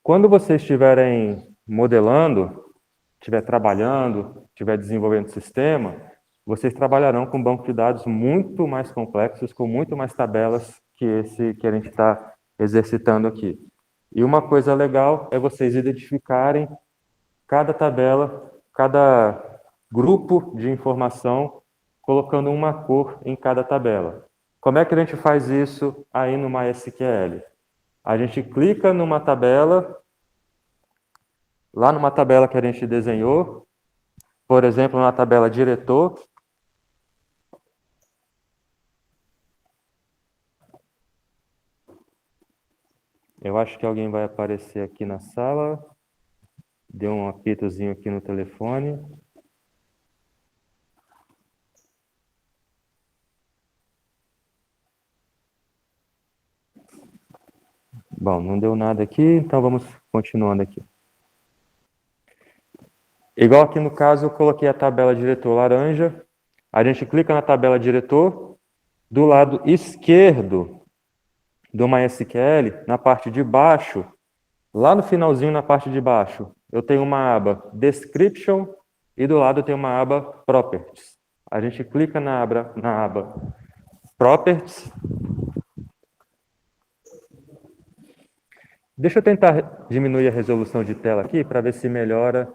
Quando vocês estiverem modelando, estiver trabalhando, estiver desenvolvendo sistema, vocês trabalharão com um banco de dados muito mais complexos, com muito mais tabelas que esse que a gente está exercitando aqui. E uma coisa legal é vocês identificarem cada tabela, cada grupo de informação, colocando uma cor em cada tabela. Como é que a gente faz isso aí no MySQL? A gente clica numa tabela, lá numa tabela que a gente desenhou, por exemplo, na tabela diretor. Eu acho que alguém vai aparecer aqui na sala. Deu um apitozinho aqui no telefone. Bom, não deu nada aqui, então vamos continuando aqui. Igual aqui no caso, eu coloquei a tabela diretor laranja. A gente clica na tabela diretor. Do lado esquerdo do MySQL, na parte de baixo, lá no finalzinho, na parte de baixo, eu tenho uma aba Description e do lado eu tenho uma aba Properties. A gente clica na aba Properties. Deixa eu tentar diminuir a resolução de tela aqui para ver se melhora.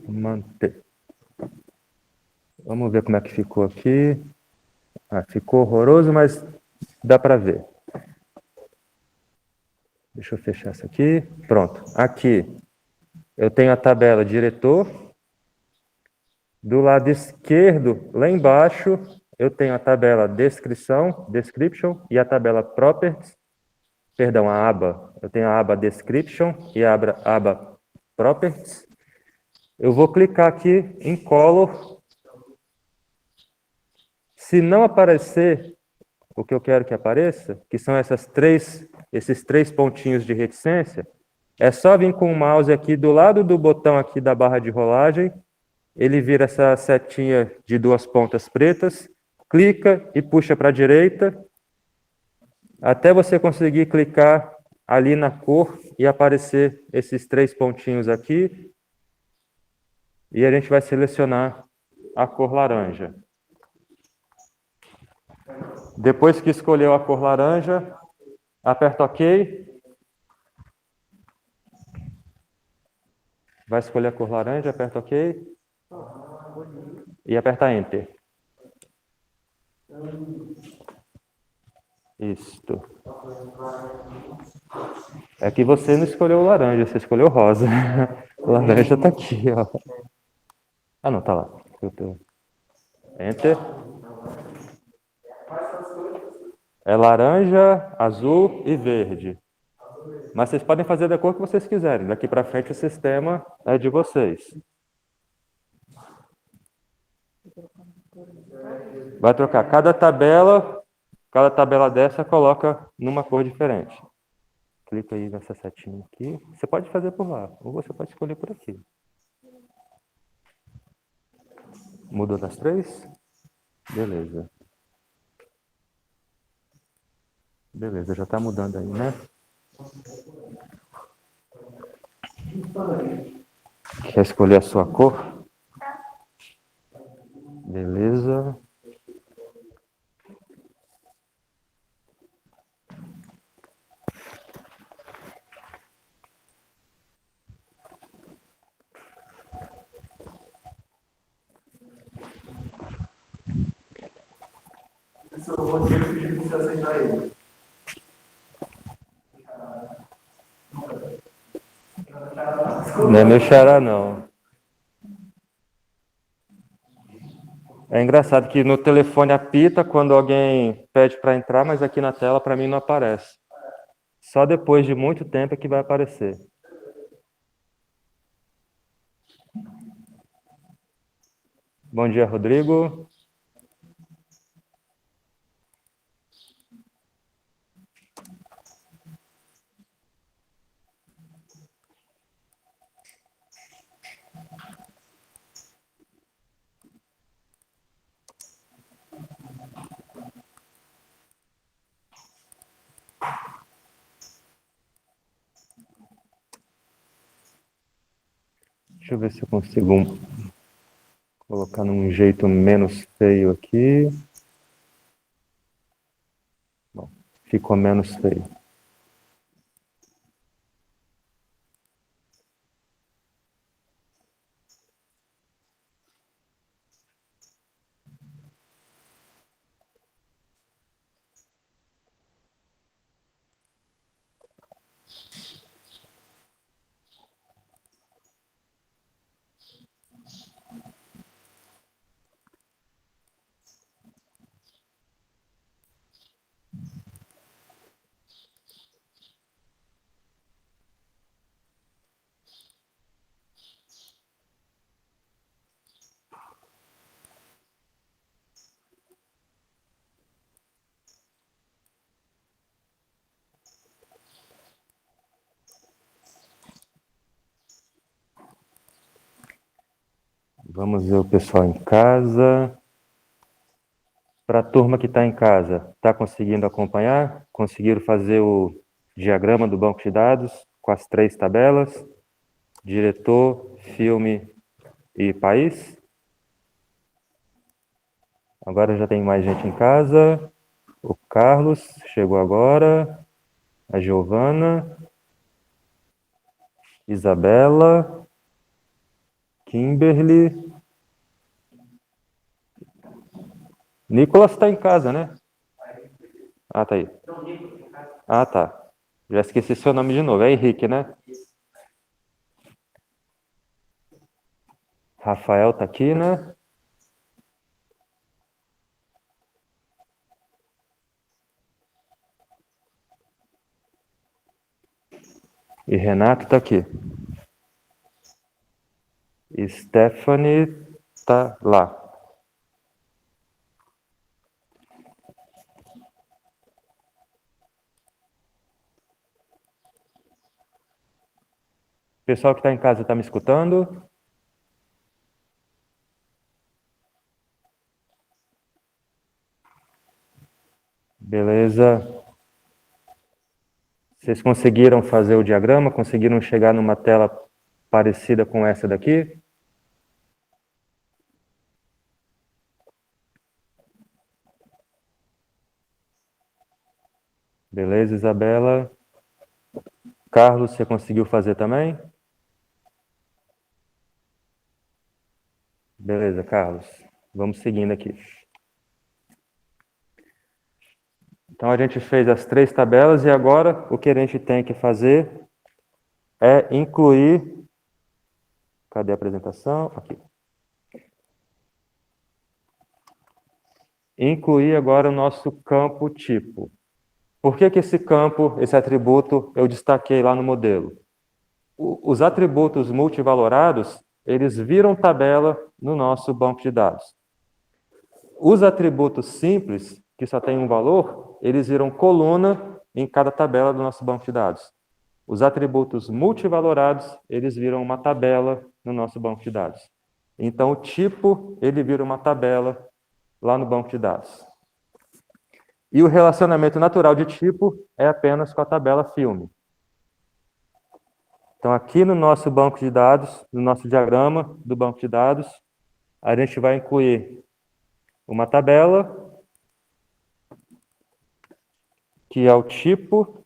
Manter. Vamos ver como é que ficou aqui. Ficou horroroso, mas dá para ver. Deixa eu fechar isso aqui. Pronto. Aqui eu tenho a tabela diretor. Do lado esquerdo, lá embaixo, eu tenho a tabela description, e a tabela properties. Perdão, a aba. Eu tenho a aba description e a aba properties. Eu vou clicar aqui em color. Se não aparecer o que eu quero que apareça, que são esses três pontinhos de reticência, é só vir com o mouse aqui do lado do botão aqui da barra de rolagem, ele vira essa setinha de duas pontas pretas, clica e puxa para a direita, até você conseguir clicar ali na cor e aparecer esses 3 pontinhos aqui. E a gente vai selecionar a cor laranja. Depois que escolheu a cor laranja, aperta OK. Vai escolher a cor laranja, aperta OK. E aperta Enter. Isto. É que você não escolheu o laranja, você escolheu o rosa. O laranja está aqui, ó. Ah, não, tá lá. Enter. É laranja, azul e verde. Mas vocês podem fazer da cor que vocês quiserem. Daqui para frente o sistema é de vocês. Vai trocar cada tabela dessa coloca numa cor diferente. Clica aí nessa setinha aqui. Você pode fazer por lá, ou você pode escolher por aqui. Mudou das 3? Beleza. Beleza, já está mudando aí, né? Quer escolher a sua cor? Beleza. Eu vou ter que pedir para você aceitar ele. Não é meu xará, não. É engraçado que no telefone apita quando alguém pede para entrar, mas aqui na tela para mim não aparece. Só depois de muito tempo é que vai aparecer. Bom dia, Rodrigo. Deixa eu ver se eu consigo colocar num jeito menos feio aqui. Bom, ficou menos feio. Vamos ver o pessoal em casa. Para a turma que está em casa, está conseguindo acompanhar? Conseguiram fazer o diagrama do banco de dados com as 3 tabelas? Diretor, filme e país? Agora já tem mais gente em casa. O Carlos chegou agora. A Giovana. Isabela. Kimberly. Nicolas está em casa, né? Ah, tá aí. Ah, tá. Já esqueci seu nome de novo. É Henrique, né? Rafael tá aqui, né? E Renato tá aqui. E Stephanie tá lá. Pessoal que está em casa, está me escutando? Beleza. Vocês conseguiram fazer o diagrama? Conseguiram chegar numa tela parecida com essa daqui? Beleza, Isabela? Carlos, você conseguiu fazer também? Beleza, Carlos. Vamos seguindo aqui. Então, a gente fez as 3 tabelas e agora o que a gente tem que fazer é incluir... Cadê a apresentação? Aqui. Incluir agora o nosso campo tipo. Por que esse campo, esse atributo, eu destaquei lá no modelo? Os atributos multivalorados, eles viram tabela no nosso banco de dados. Os atributos simples, que só tem um valor, eles viram coluna em cada tabela do nosso banco de dados. Os atributos multivalorados, eles viram uma tabela no nosso banco de dados. Então, o tipo, ele vira uma tabela lá no banco de dados. E o relacionamento natural de tipo é apenas com a tabela filme. Então, aqui no nosso banco de dados, no nosso diagrama do banco de dados, a gente vai incluir uma tabela, que é o tipo,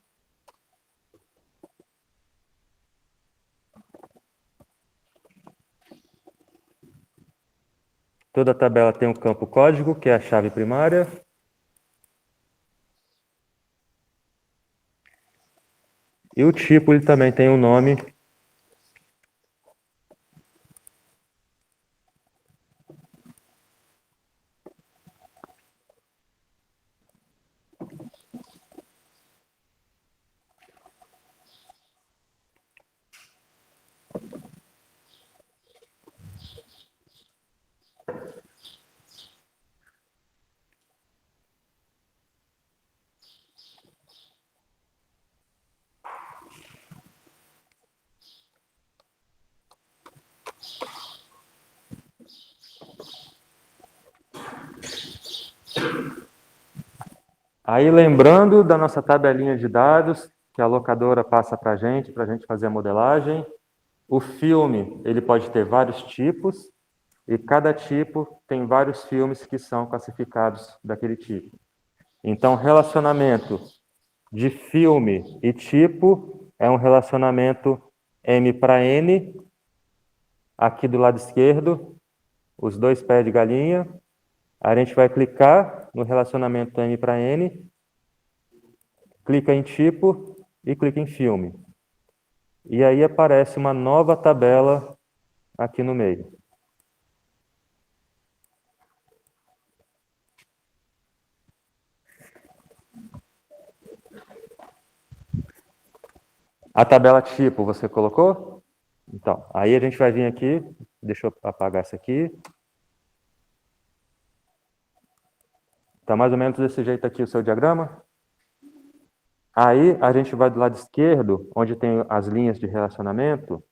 toda tabela tem um campo código, que é a chave primária. E o tipo, ele também tem um nome. Aí, lembrando da nossa tabelinha de dados, que a locadora passa para a gente fazer a modelagem, o filme, ele pode ter vários tipos, e cada tipo tem vários filmes que são classificados daquele tipo. Então, relacionamento de filme e tipo é um relacionamento M para N, aqui do lado esquerdo, os 2 pés de galinha. A gente vai clicar no relacionamento M para N, clica em tipo e clica em filme. E aí aparece uma nova tabela aqui no meio. A tabela tipo você colocou? Então, aí a gente vai vir aqui, deixa eu apagar essa aqui. Está mais ou menos desse jeito aqui o seu diagrama. Aí a gente vai do lado esquerdo, onde tem as linhas de relacionamento.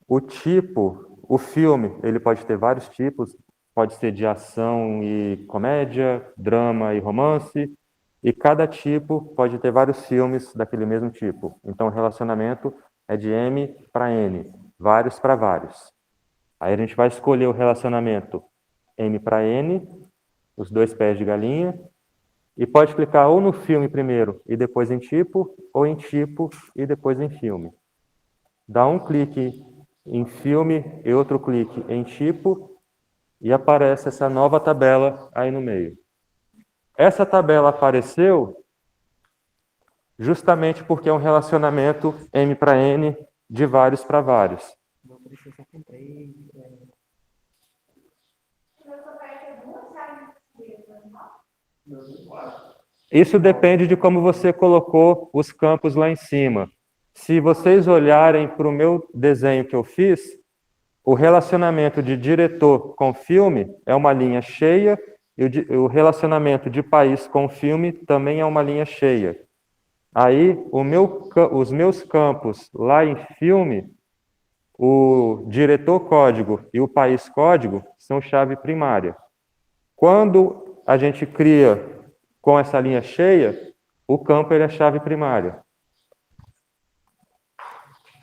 O tipo, o filme, ele pode ter vários tipos. Pode ser de ação e comédia, drama e romance. E cada tipo pode ter vários filmes daquele mesmo tipo. Então, o relacionamento é de M para N, vários para vários. Aí a gente vai escolher o relacionamento M para N, os 2 pés de galinha, e pode clicar ou no filme primeiro e depois em tipo, ou em tipo e depois em filme. Dá um clique em filme e outro clique em tipo, e aparece essa nova tabela aí no meio. Essa tabela apareceu justamente porque é um relacionamento M para N de vários para vários. Não precisa cumprir. Isso depende de como você colocou os campos lá em cima. Se vocês olharem para o meu desenho que eu fiz, o relacionamento de diretor com filme é uma linha cheia, e o relacionamento de país com filme também é uma linha cheia. Aí, os meus campos lá em filme, o diretor código e o país código são chave primária. Quando a gente cria com essa linha cheia, o campo ele é chave primária.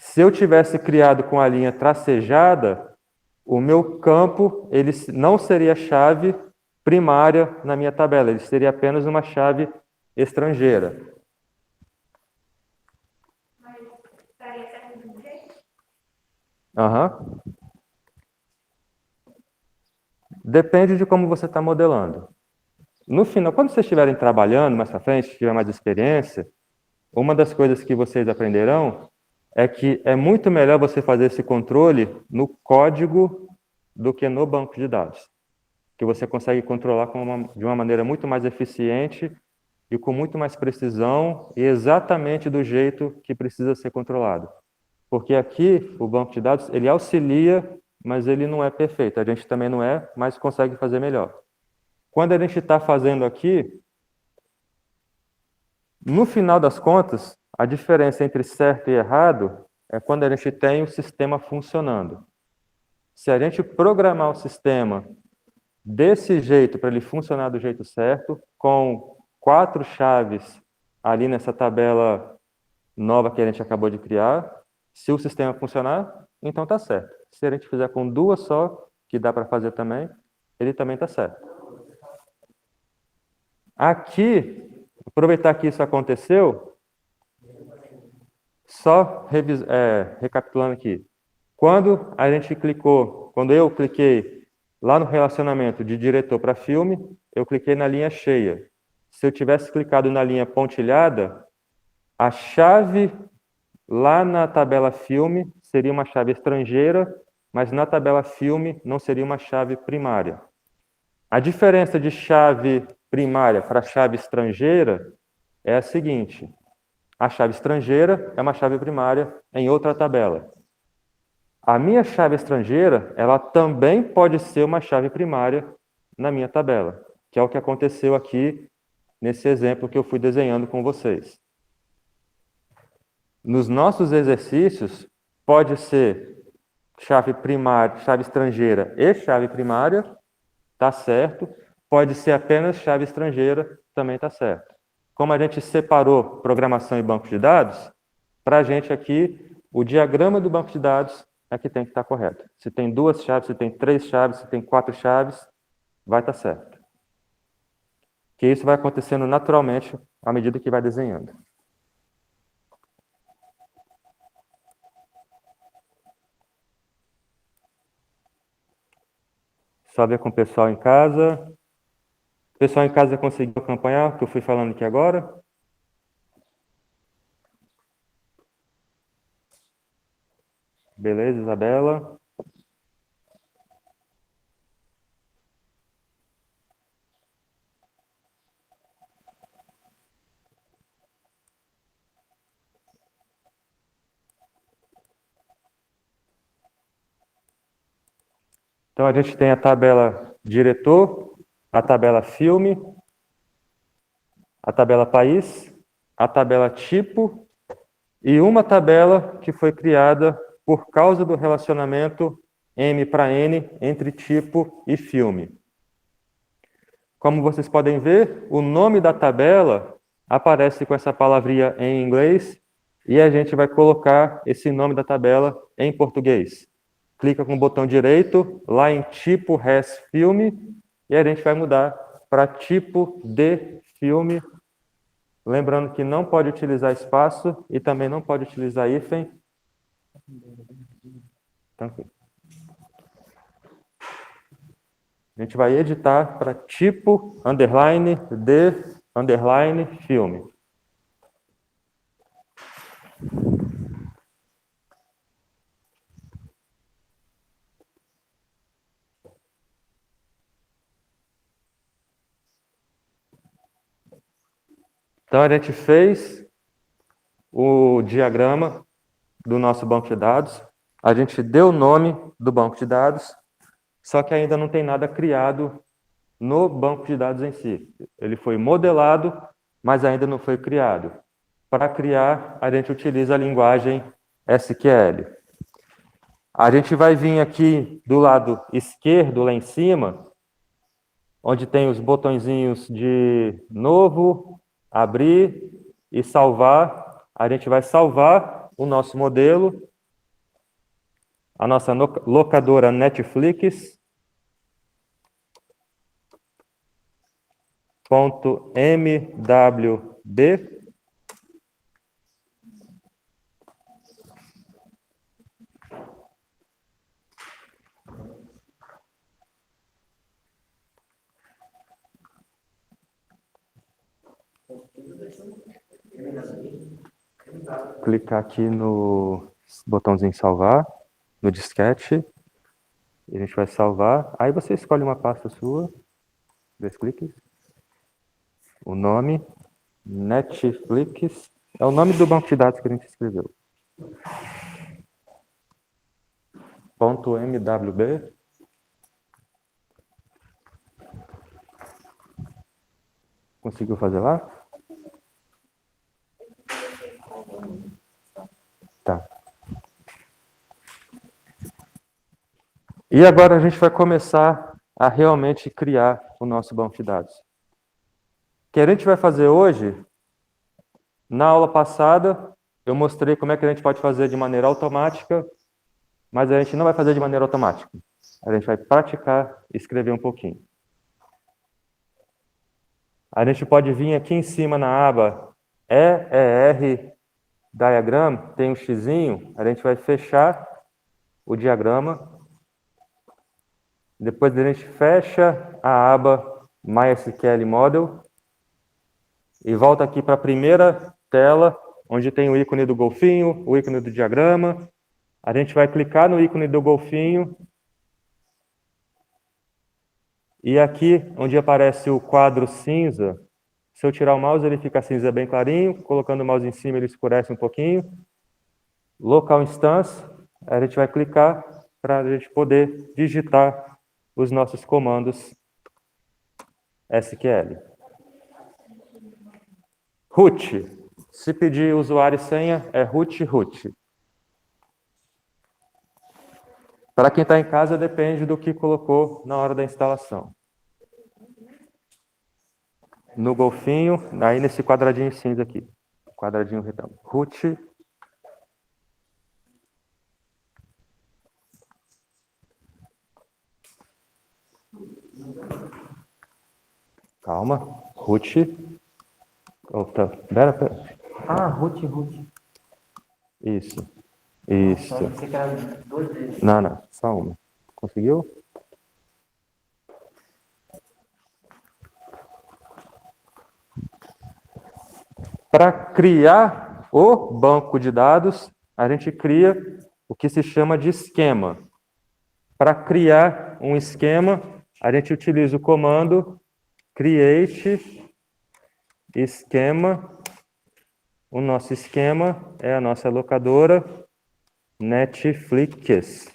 Se eu tivesse criado com a linha tracejada, o meu campo ele não seria chave primária na minha tabela, ele seria apenas uma chave estrangeira. Mas estaria certo do jeito? Aham. Depende de como você está modelando. No final, quando vocês estiverem trabalhando mais para frente, tiver mais experiência, uma das coisas que vocês aprenderão é que é muito melhor você fazer esse controle no código do que no banco de dados, que você consegue controlar de uma maneira muito mais eficiente e com muito mais precisão e exatamente do jeito que precisa ser controlado. Porque aqui, o banco de dados, ele auxilia, mas ele não é perfeito. A gente também não é, mas consegue fazer melhor. Quando a gente está fazendo aqui, no final das contas, a diferença entre certo e errado é quando a gente tem o sistema funcionando. Se a gente programar o sistema desse jeito, para ele funcionar do jeito certo, com 4 chaves ali nessa tabela nova que a gente acabou de criar, se o sistema funcionar, então está certo. Se a gente fizer com 2 só, que dá para fazer também, ele também está certo. Aqui, aproveitar que isso aconteceu, só recapitulando aqui. Quando eu cliquei lá no relacionamento de diretor para filme, eu cliquei na linha cheia. Se eu tivesse clicado na linha pontilhada, a chave lá na tabela filme seria uma chave estrangeira, mas na tabela filme não seria uma chave primária. A diferença de chave primária para chave estrangeira é a seguinte: a chave estrangeira é uma chave primária em outra tabela. A minha chave estrangeira, ela também pode ser uma chave primária na minha tabela, que é o que aconteceu aqui nesse exemplo que eu fui desenhando com vocês. Nos nossos exercícios, pode ser chave primária, chave estrangeira e chave primária, tá certo. Pode ser apenas chave estrangeira, também tá certo. Como a gente separou programação e banco de dados, para a gente aqui, o diagrama do banco de dados é que tem que estar correto. Se tem 2 chaves, se tem 3 chaves, se tem 4 chaves, vai estar certo. Que isso vai acontecendo naturalmente à medida que vai desenhando. Só ver com o pessoal em casa. O pessoal em casa conseguiu acompanhar o que eu fui falando aqui agora? Beleza, Isabela? Então, a gente tem a tabela diretor, a tabela filme, a tabela país, a tabela tipo e uma tabela que foi criada por causa do relacionamento M para N entre tipo e filme. Como vocês podem ver, o nome da tabela aparece com essa palavrinha em inglês e a gente vai colocar esse nome da tabela em português. Clica com o botão direito lá em tipo res filme e a gente vai mudar para tipo de filme. Lembrando que não pode utilizar espaço e também não pode utilizar hífen. Tranquilo. A gente vai editar para tipo underline de underline filme. Então, a gente fez o diagrama do nosso banco de dados, a gente deu o nome do banco de dados, só que ainda não tem nada criado no banco de dados em si. Ele foi modelado, mas ainda não foi criado. Para criar, a gente utiliza a linguagem SQL. A gente vai vir aqui do lado esquerdo, lá em cima, onde tem os botõezinhos de novo, abrir e salvar. A gente vai salvar o nosso modelo a nossa locadora Netflix, .mwb, clicar aqui no botãozinho salvar, no disquete, e a gente vai salvar. Aí você escolhe uma pasta sua, 2 cliques, o nome, Netflix, é o nome do banco de dados que a gente escreveu. .mwb. Conseguiu fazer lá? Tá. E agora a gente vai começar a realmente criar o nosso banco de dados. O que a gente vai fazer hoje, na aula passada, eu mostrei como é que a gente pode fazer de maneira automática, mas a gente não vai fazer de maneira automática. A gente vai praticar e escrever um pouquinho. A gente pode vir aqui em cima na aba EER Diagram, tem um xizinho, a gente vai fechar o diagrama. Depois a gente fecha a aba MySQL Model e volta aqui para a primeira tela, onde tem o ícone do golfinho, o ícone do diagrama. A gente vai clicar no ícone do golfinho e aqui, onde aparece o quadro cinza, se eu tirar o mouse, ele fica cinza bem clarinho. Colocando o mouse em cima, ele escurece um pouquinho. Local Instance, a gente vai clicar para a gente poder digitar os nossos comandos SQL. Root. Se pedir usuário e senha, é root. Para quem está em casa, depende do que colocou na hora da instalação. No golfinho, aí nesse quadradinho cinza aqui. Quadradinho retângulo. Root. Calma. Root. Opa, pera. Ah, root. Isso. Você quer 2 vezes. Não, só uma. Conseguiu? Para criar o banco de dados, a gente cria o que se chama de esquema. Para criar um esquema, a gente utiliza o comando create esquema. O nosso esquema é a nossa locadora Netflix.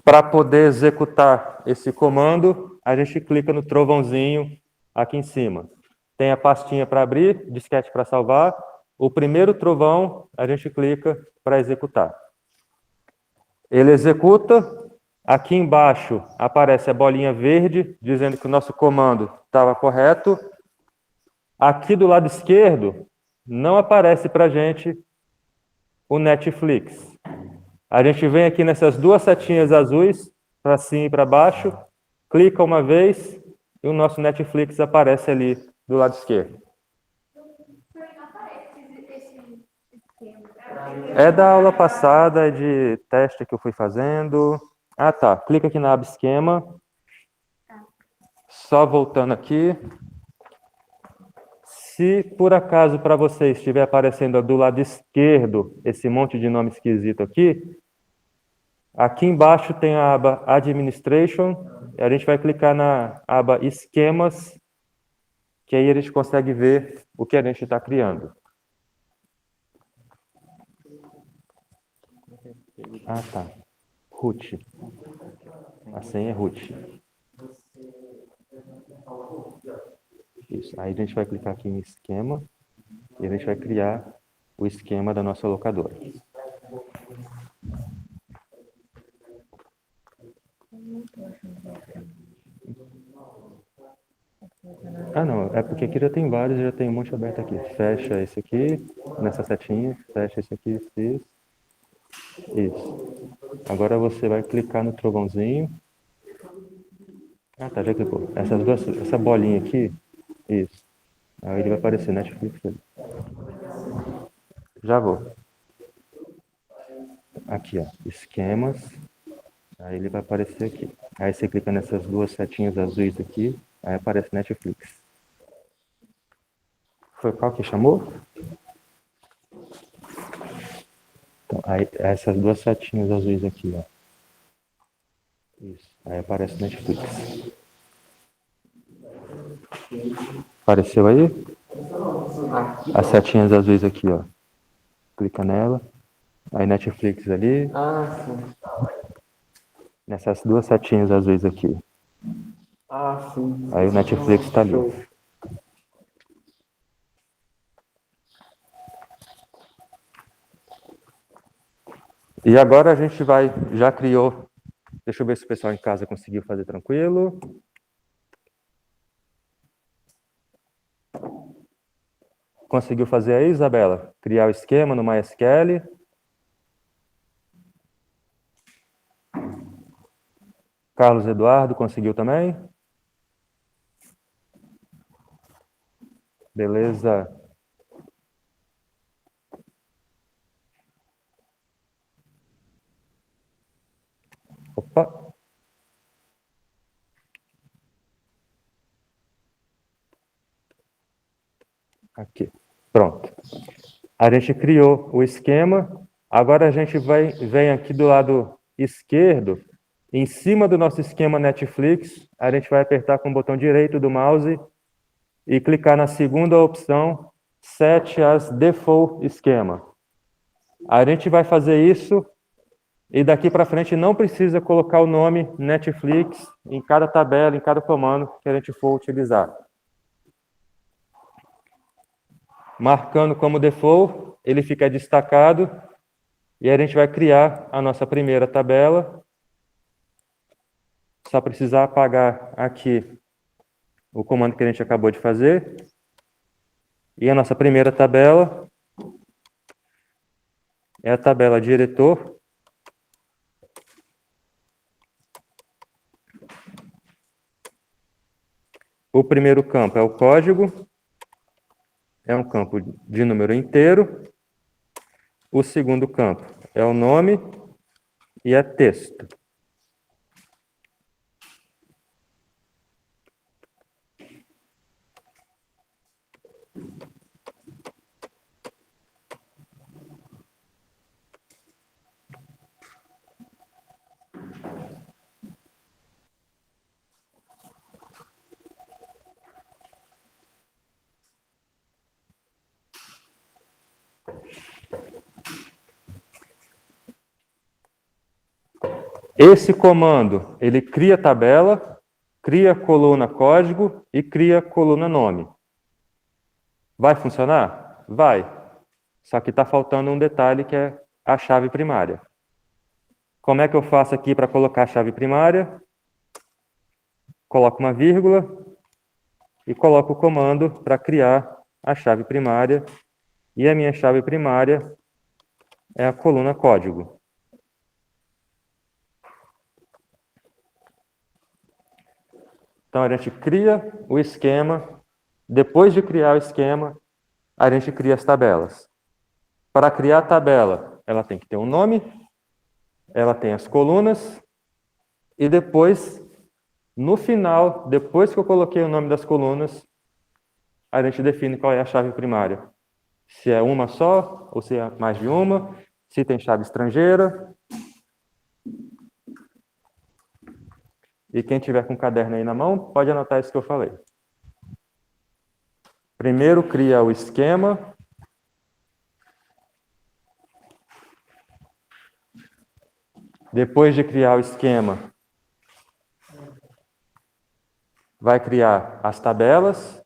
Para poder executar esse comando, a gente clica no trovãozinho aqui em cima. Tem a pastinha para abrir, disquete para salvar. O primeiro trovão, a gente clica para executar. Ele executa. Aqui embaixo aparece a bolinha verde, dizendo que o nosso comando estava correto. Aqui do lado esquerdo, não aparece para a gente o Netflix. A gente vem aqui nessas 2 setinhas azuis, para cima e para baixo, clica uma vez e o nosso Netflix aparece ali do lado esquerdo. É da aula passada, é de teste que eu fui fazendo. Ah, tá. Clica aqui na aba esquema. Só voltando aqui. Se por acaso para você estiver aparecendo do lado esquerdo esse monte de nome esquisito aqui embaixo tem a aba Administration, e a gente vai clicar na aba Esquemas, que aí a gente consegue ver o que a gente está criando. Ah, tá. Root. A senha é root. Isso. Aí a gente vai clicar aqui em esquema e a gente vai criar o esquema da nossa locadora. Ah, não, é porque aqui já tem vários, já tem um monte aberto aqui. Fecha esse aqui, nessa setinha, fecha esse aqui, isso. Isso. Agora você vai clicar no trovãozinho. Ah, tá, já clicou. Essa bolinha aqui, isso. Aí ele vai aparecer Netflix ali. Já vou. Aqui, ó, esquemas. Aí ele vai aparecer aqui. Aí você clica nessas duas setinhas azuis aqui, aí aparece Netflix. Foi qual que chamou? Então, aí essas duas setinhas azuis aqui, ó. Isso. Aí aparece Netflix. Apareceu aí? As setinhas azuis aqui, ó. Clica nela. Aí Netflix ali. Ah, sim. Nessas duas setinhas azuis aqui. Ah, sim. Aí o Netflix está ali. Show. E agora a gente já criou. Deixa eu ver se o pessoal em casa conseguiu fazer tranquilo. Conseguiu fazer aí, Isabela? Criar o esquema no MySQL. Carlos Eduardo conseguiu também? Beleza. Opa. Aqui. Pronto. A gente criou o esquema. Agora a gente vem aqui do lado esquerdo, em cima do nosso esquema Netflix, a gente vai apertar com o botão direito do mouse e clicar na segunda opção, Set as Default Schema. A gente vai fazer isso e daqui para frente não precisa colocar o nome Netflix em cada tabela, em cada comando que a gente for utilizar. Marcando como default, ele fica destacado e a gente vai criar a nossa primeira tabela. Só precisar apagar aqui o comando que a gente acabou de fazer. E a nossa primeira tabela é a tabela diretor. O primeiro campo é o código, é um campo de número inteiro. O segundo campo é o nome e é texto. Esse comando, ele cria tabela, cria coluna código e cria coluna nome. Vai funcionar? Vai. Só que está faltando um detalhe que é a chave primária. Como é que eu faço aqui para colocar a chave primária? Coloco uma vírgula e coloco o comando para criar a chave primária. E a minha chave primária é a coluna código. Então, a gente cria o esquema. Depois de criar o esquema, a gente cria as tabelas. Para criar a tabela, ela tem que ter um nome, ela tem as colunas, e depois, no final, depois que eu coloquei o nome das colunas, a gente define qual é a chave primária. Se é uma só, ou se é mais de uma, se tem chave estrangeira. E quem tiver com o caderno aí na mão, pode anotar isso que eu falei. Primeiro cria o esquema. Depois de criar o esquema, vai criar as tabelas.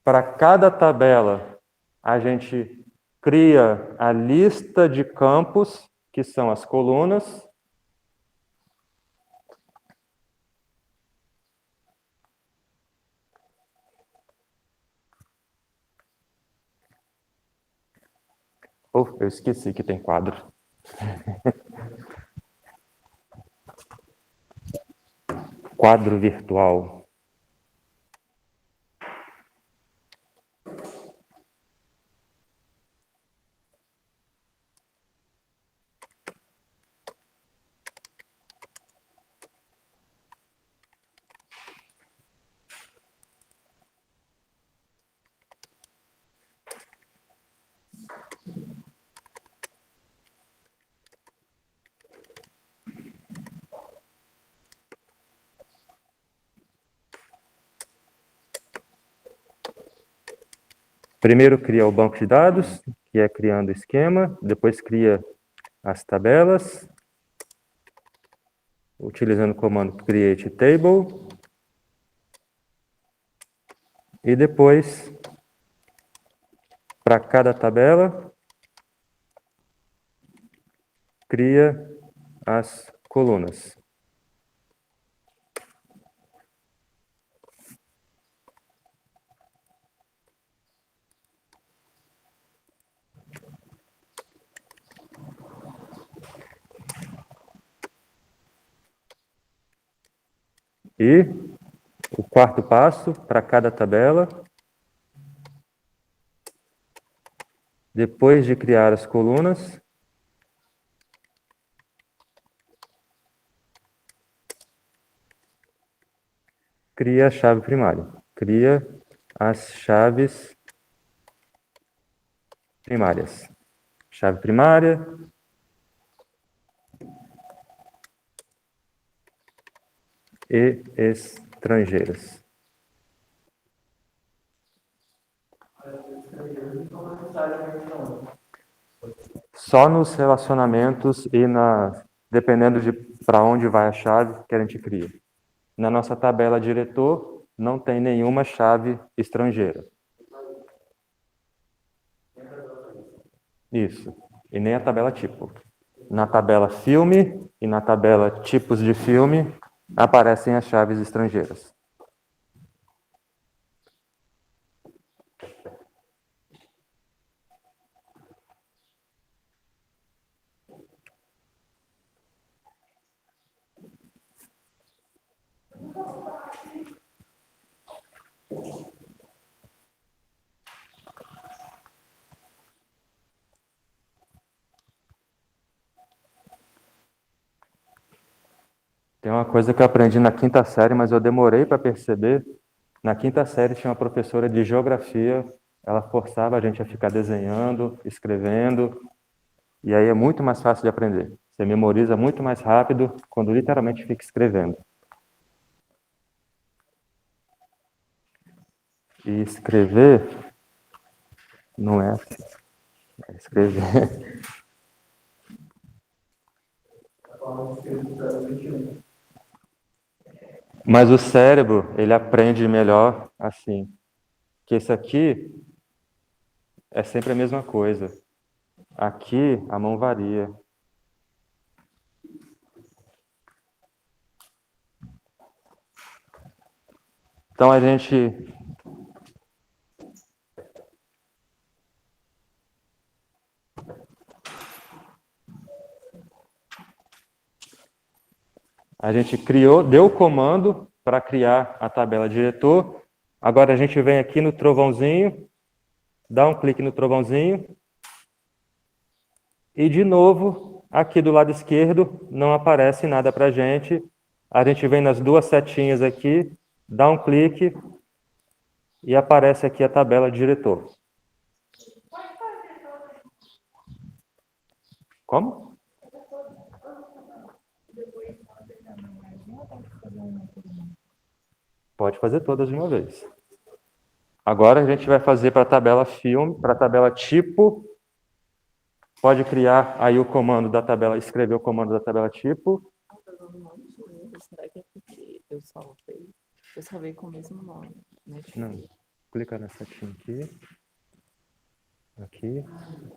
Para cada tabela, a gente cria a lista de campos que são as colunas. Oh, eu esqueci que tem quadro. Quadro virtual. Primeiro cria o banco de dados, que é criando o esquema, depois cria as tabelas, utilizando o comando create table, e depois, para cada tabela, cria as colunas. E o quarto passo, para cada tabela, depois de criar as colunas, cria a chave primária. Cria as chaves primárias. Chave primária. E estrangeiras. Só nos relacionamentos e dependendo de para onde vai a chave que a gente cria. Na nossa tabela diretor, não tem nenhuma chave estrangeira. Isso. E nem a tabela tipo. Na tabela filme e na tabela tipos de filme, aparecem as chaves estrangeiras. Tem uma coisa que eu aprendi na quinta série, mas eu demorei para perceber. Na quinta série tinha uma professora de geografia, ela forçava a gente a ficar desenhando, escrevendo, e aí é muito mais fácil de aprender. Você memoriza muito mais rápido quando literalmente fica escrevendo. E escrever não é assim. É escrever. Mas o cérebro, ele aprende melhor assim. Que esse aqui é sempre a mesma coisa. Aqui a mão varia. Então a gente criou, deu o comando para criar a tabela diretor. Agora a gente vem aqui no trovãozinho, dá um clique no trovãozinho, e de novo, aqui do lado esquerdo, não aparece nada para a gente. A gente vem nas duas setinhas aqui, dá um clique, e aparece aqui a tabela diretor. Como? Pode fazer todas de uma vez. Agora a gente vai fazer para a tabela filme, para a tabela tipo. Pode criar aí o comando da tabela, escrever o comando da tabela tipo. Será que é porque eu salvei com o mesmo nome, né? Não, clica na setinha aqui. Aqui,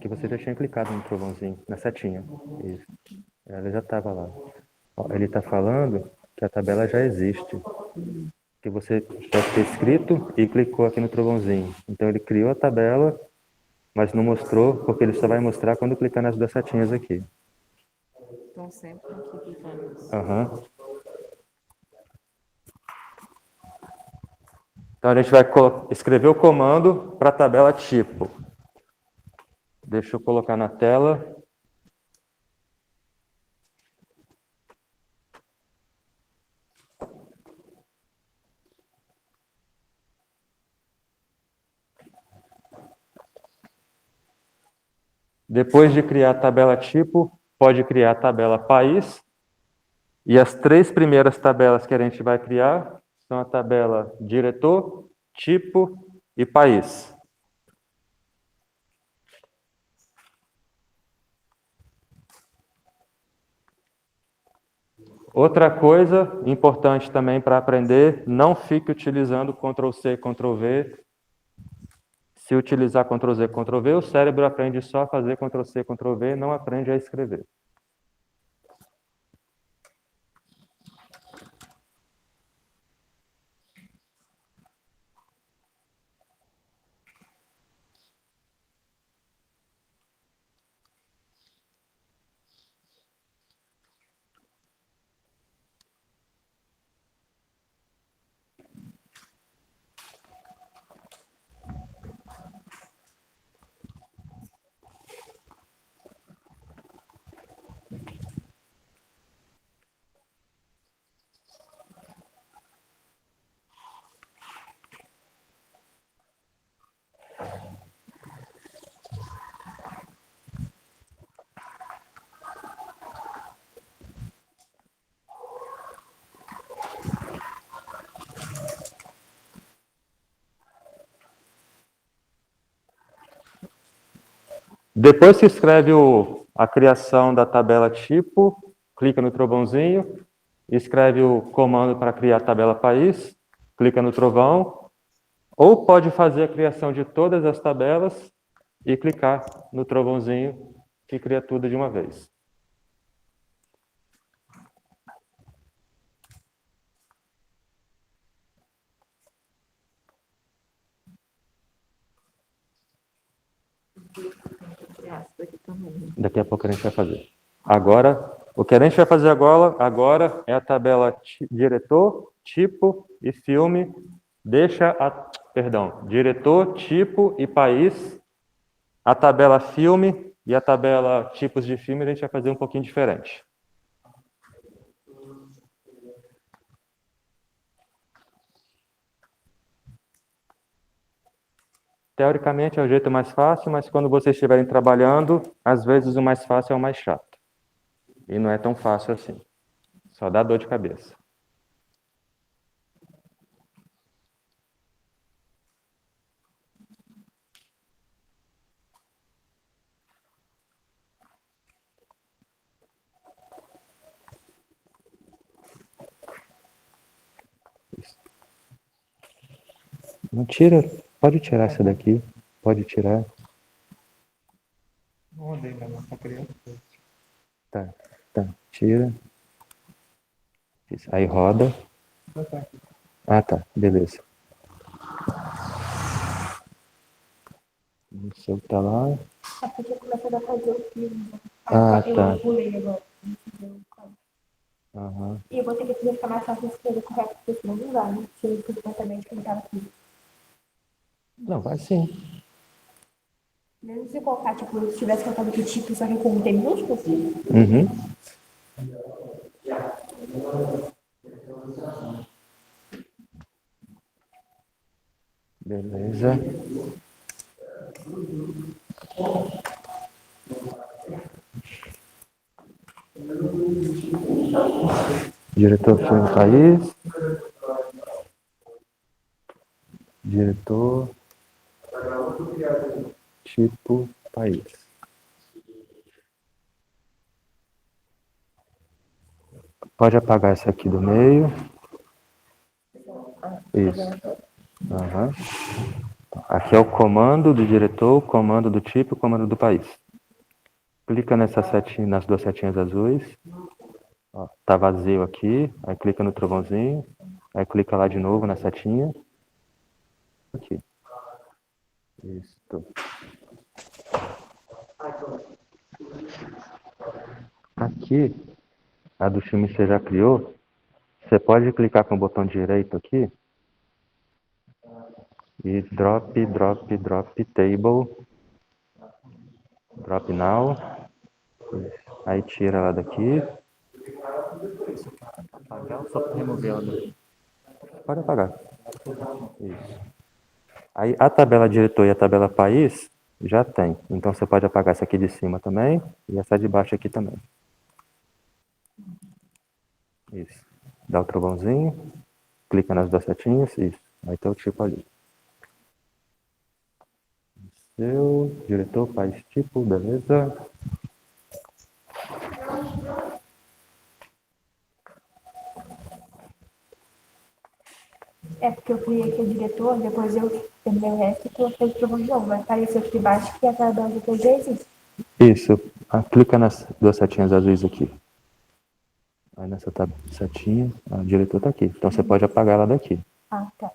que você já tinha clicado no trovãozinho, na setinha. Isso. Ela já estava lá. Ó, ele está falando que a tabela já existe. Que você deve ter escrito e clicou aqui no trovãozinho. Então ele criou a tabela, mas não mostrou, porque ele só vai mostrar quando clicar nas duas setinhas aqui. Então sempre aqui clicando. Aham. Então a gente vai escrever o comando para a tabela tipo. Deixa eu colocar na tela. Depois de criar a tabela tipo, pode criar a tabela país. E as três primeiras tabelas que a gente vai criar são a tabela diretor, tipo e país. Outra coisa importante também para aprender, não fique utilizando Ctrl+C, Ctrl+V. Se utilizar Ctrl+Z, Ctrl+V, o cérebro aprende só a fazer Ctrl+C, Ctrl+V, não aprende a escrever. Depois que escreve a criação da tabela tipo, clica no trovãozinho, escreve o comando para criar a tabela país, clica no trovão, ou pode fazer a criação de todas as tabelas e clicar no trovãozinho que cria tudo de uma vez. Daqui a pouco a gente vai fazer. Agora, o que a gente vai fazer agora é a tabela diretor, tipo e filme. Diretor, tipo e país. A tabela filme e a tabela tipos de filme a gente vai fazer um pouquinho diferente. Teoricamente é o jeito mais fácil, mas quando vocês estiverem trabalhando, às vezes o mais fácil é o mais chato. E não é tão fácil assim. Só dá dor de cabeça. Não tira, pode tirar essa daqui, pode tirar. Não odeio, não, só criança. Tá, tira. Isso. Aí roda. Ah, tá, beleza. O seu tá lá. É porque começou a fazer o filme. Ah, tá. Eu pulei agora. Uhum. E eu vou ter que ficar mais fácil escrever correto, porque senão não vai, né? Se eu escrever completamente como estava aqui. Não, vai sim. Mesmo se eu colocar, tipo, se tivesse colocado aqui tipo, só que com um T minúsculo, Uhum. Beleza. Diretor filme país. Diretor. Tipo país. Pode apagar essa aqui do meio. Isso. Uhum. Aqui é o comando do diretor, o comando do tipo e o comando do país. Clica nessa setinha, nas duas setinhas azuis. Ó, tá vazio aqui. Aí clica no trovãozinho. Aí clica lá de novo na setinha. Aqui. Isso. Aqui, a do filme você já criou. Você pode clicar com o botão direito aqui. E drop table. Drop now. Aí tira ela daqui. Apagar ou só para remover ela daqui? Pode apagar. Isso. Aí a tabela diretor e a tabela país já tem. Então você pode apagar essa aqui de cima também e essa de baixo aqui também. Isso. Dá o trovãozinho, clica nas duas setinhas, isso. Vai ter o tipo ali. Seu diretor, país, tipo, beleza. É porque eu criei aqui o diretor, depois eu terminei o resto e coloquei o trovão de novo. Vai aparecer aqui embaixo que a tabela depois já existe. Isso. Clica nas duas setinhas azuis aqui. Aí nessa setinha, o diretor está aqui. Então você pode apagar ela daqui. Ah, tá.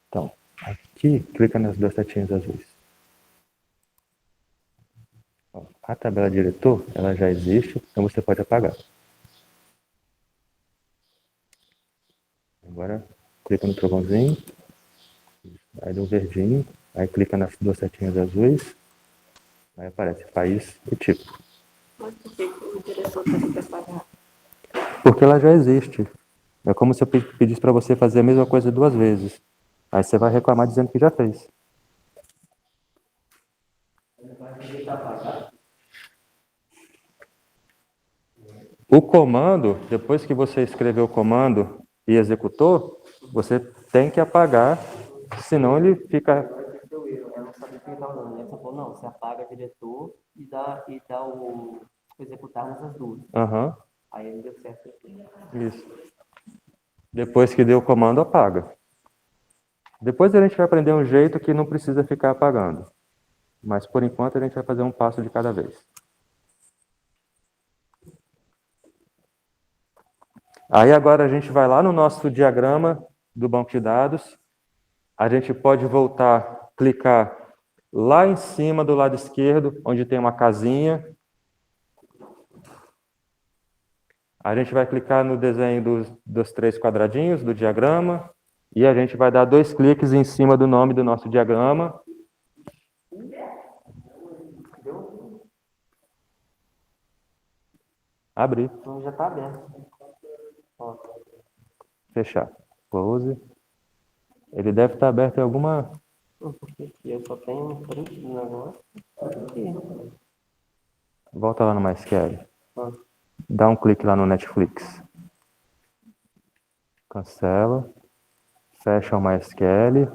Então, aqui, clica nas duas setinhas azuis. Ó, a tabela diretor, ela já existe, então você pode apagar. Agora, clica no trovãozinho, aí do verdinho, aí clica nas duas setinhas azuis, aí aparece país e tipo. Mas por que que o diretor tem que pagar? Porque ela já existe. É como se eu pedisse para você fazer a mesma coisa duas vezes. Aí você vai reclamar dizendo que já fez. O comando, depois que você escreveu o comando e executou, você tem que apagar, senão ele fica... Eu não sabia o que ele estava dando. Ele só falou, não, você apaga diretor e dá o executar nessas duas. Aham, Aí ele deu certo aqui. isso. Depois que deu o comando, apaga. Depois a gente vai aprender um jeito que não precisa ficar apagando. Mas por enquanto a gente vai fazer um passo de cada vez. Aí agora a gente vai lá no nosso diagrama do banco de dados. A gente pode voltar, clicar lá em cima do lado esquerdo, onde tem uma casinha. A gente vai clicar no desenho dos três quadradinhos do diagrama. E a gente vai dar 2 cliques em cima do nome do nosso diagrama. Abrir. Então já está aberto. Ó, Fechar. Close. Ele deve estar aberto em alguma... porque aqui eu só tenho um print do negócio. Aqui. Volta lá no MySQL. Ó. Dá um clique lá no Netflix. Cancela. Fecha o MySQL.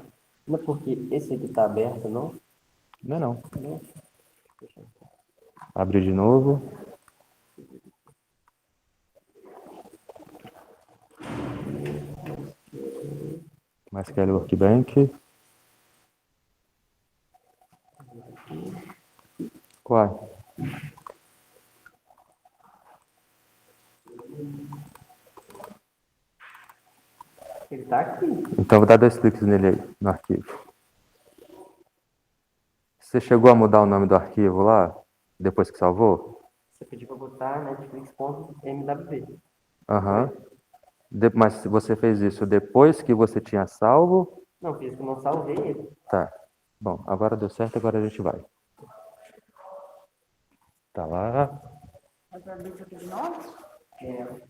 Não é porque esse aqui está aberto, não? Não é não. Não. Abre de novo. MySQL Workbench. Uai. Ele está aqui. Então vou dar 2 cliques nele aí, no arquivo. Você chegou a mudar o nome do arquivo lá, depois que salvou? Você pediu para botar netflix.mwv. Aham. Mas você fez isso depois que você tinha salvo? Não, fiz que eu não salvei ele. Tá. Bom, agora deu certo, agora a gente vai. Tá lá. Mas vai abrir isso aqui de novo?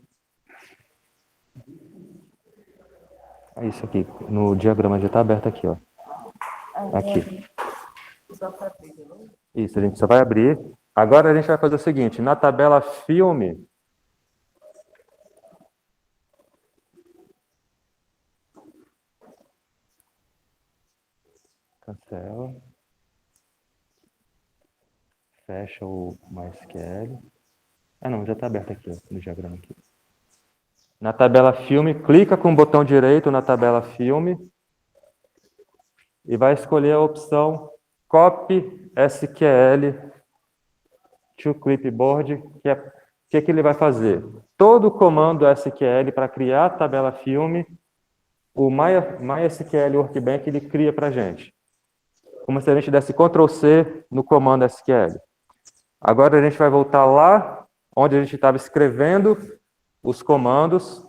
É isso aqui. No diagrama já está aberto aqui, ó. Aqui. Só para abrir de novo? Isso, a gente só vai abrir. Agora a gente vai fazer o seguinte, na tabela filme, cancela, fecha o MySQL, Ah, não, já está aberto aqui, ó, no diagrama aqui. Na tabela filme, clica com o botão direito na tabela filme e vai escolher a opção Copy SQL to Clipboard, que é que ele vai fazer? Todo o comando SQL para criar a tabela filme, o MySQL Workbench ele cria para a gente. Como se a gente desse Ctrl C no comando SQL. Agora a gente vai voltar lá onde a gente estava escrevendo os comandos.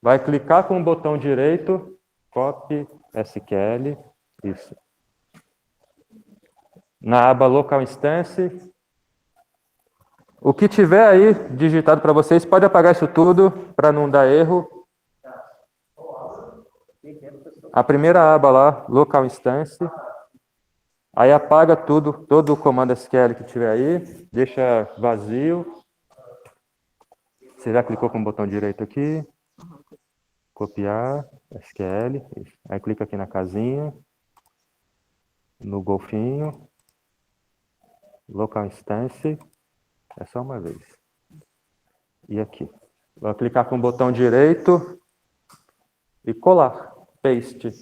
Vai clicar com o botão direito, Copy SQL, isso. Na aba Local Instance. O que tiver aí digitado para vocês, pode apagar isso tudo para não dar erro. A primeira aba lá, Local Instance. Aí apaga tudo, todo o comando SQL que tiver aí, deixa vazio. Você já clicou com o botão direito aqui. Copiar, SQL. Isso. Aí clica aqui na casinha, no golfinho. Local Instance. É só uma vez. E aqui. Vou clicar com o botão direito e colar. Paste.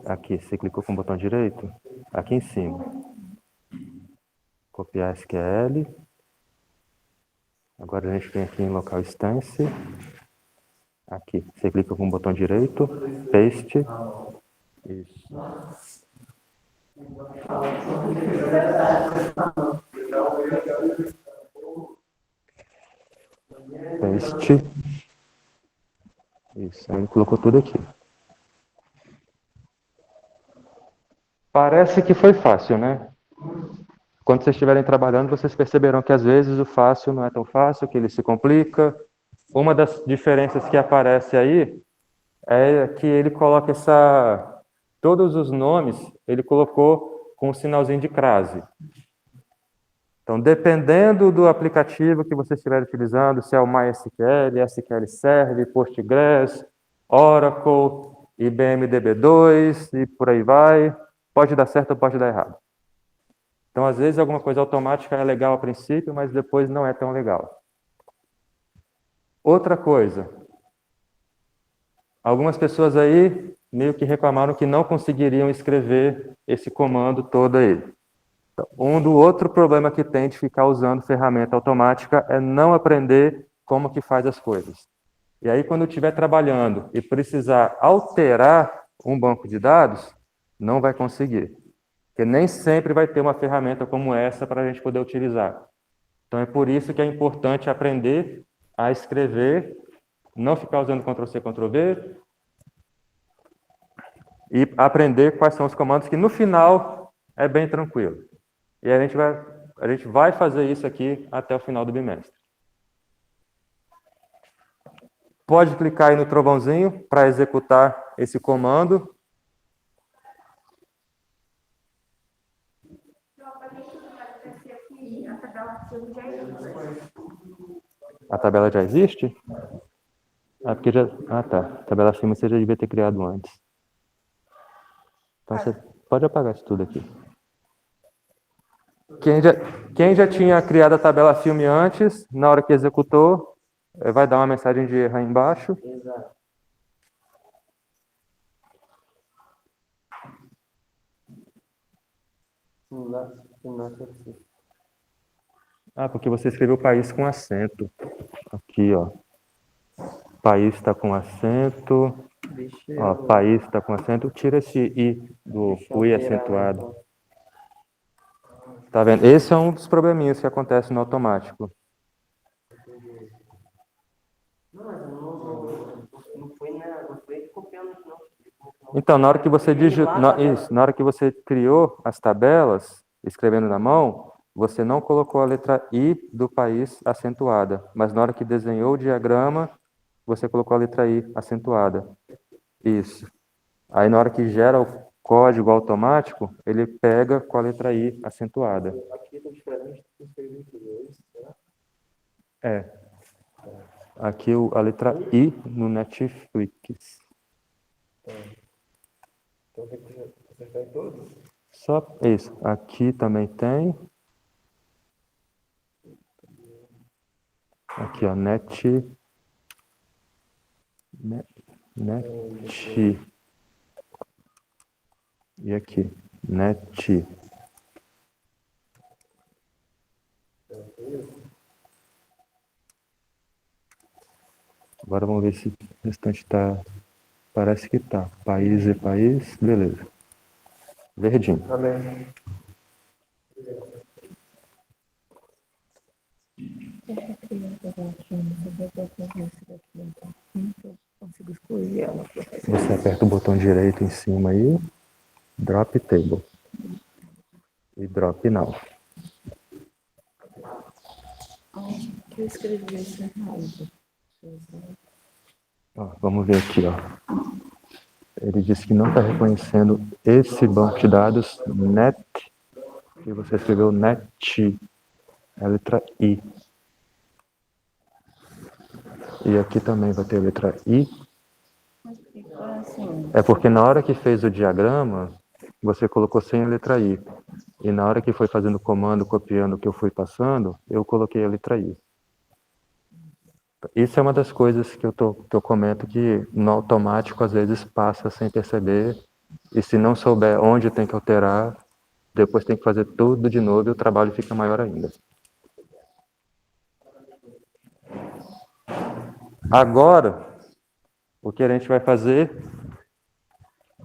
Aqui, você clicou com o botão direito? Aqui em cima. Copiar SQL. Agora a gente vem aqui em Local Instance. Aqui, você clica com o botão direito, Paste. Isso. Paste. Isso, aí colocou tudo aqui. Parece que foi fácil, né? Quando vocês estiverem trabalhando, vocês perceberão que às vezes o fácil não é tão fácil, que ele se complica. Uma das diferenças que aparece aí é que ele coloca todos os nomes, ele colocou com um sinalzinho de crase. Então, dependendo do aplicativo que você estiver utilizando, se é o MySQL, SQL Server, Postgres, Oracle, IBM DB2 e por aí vai, pode dar certo ou pode dar errado. Então, às vezes, alguma coisa automática é legal a princípio, mas depois não é tão legal. Outra coisa, algumas pessoas aí meio que reclamaram que não conseguiriam escrever esse comando todo aí. Outro problema que tem de ficar usando ferramenta automática é não aprender como que faz as coisas. E aí, quando estiver trabalhando e precisar alterar um banco de dados, não vai conseguir. Porque nem sempre vai ter uma ferramenta como essa para a gente poder utilizar. Então, é por isso que é importante aprender a escrever, não ficar usando Ctrl+C, Ctrl+V, e aprender quais são os comandos que, no final, é bem tranquilo. E a gente vai fazer isso aqui até o final do bimestre. Pode clicar aí no trovãozinho para executar esse comando. A tabela já existe? Ah, porque já... Ah, tá. A tabela filme você já devia ter criado antes. Então você pode apagar isso tudo aqui. Quem já tinha criado a tabela filme antes, na hora que executou, vai dar uma mensagem de erro aí embaixo. Exato. Ah, porque você escreveu país com acento. Aqui, ó. País está com acento. Ó, país está com acento. Tira esse I do o I acentuado. Tá vendo? Esse é um dos probleminhas que acontece no automático. Não foi copiando, não. Então, na hora que você na hora que você criou as tabelas, escrevendo na mão, você não colocou a letra I do país acentuada, mas na hora que desenhou o diagrama, você colocou a letra I acentuada. Isso. Aí na hora que gera o código automático, ele pega com a letra I acentuada. Aqui está diferente do que escrevi aqui, né? É. Aqui a letra I no Netflix. Então tem que Acertar em todos? Só isso. Aqui também tem. Aqui, ó, net. E aqui, net. Agora vamos ver se o restante tá. Parece que tá. País e país, beleza. Verdinho. Amém. Consigo escolher ela. Você aperta o botão direito em cima aí, drop table. E drop now. Acho que eu escrevi isso errado. Ó, vamos ver aqui, ó. Ele disse que não está reconhecendo esse banco de dados net, e você escreveu net, a letra I. E aqui também vai ter a letra I. É porque na hora que fez o diagrama, você colocou sem a letra I. E na hora que foi fazendo o comando, copiando o que eu fui passando, eu coloquei a letra I. Isso é uma das coisas que eu comento que no automático às vezes passa sem perceber. E se não souber onde tem que alterar, depois tem que fazer tudo de novo e o trabalho fica maior ainda. Agora, o que a gente vai fazer,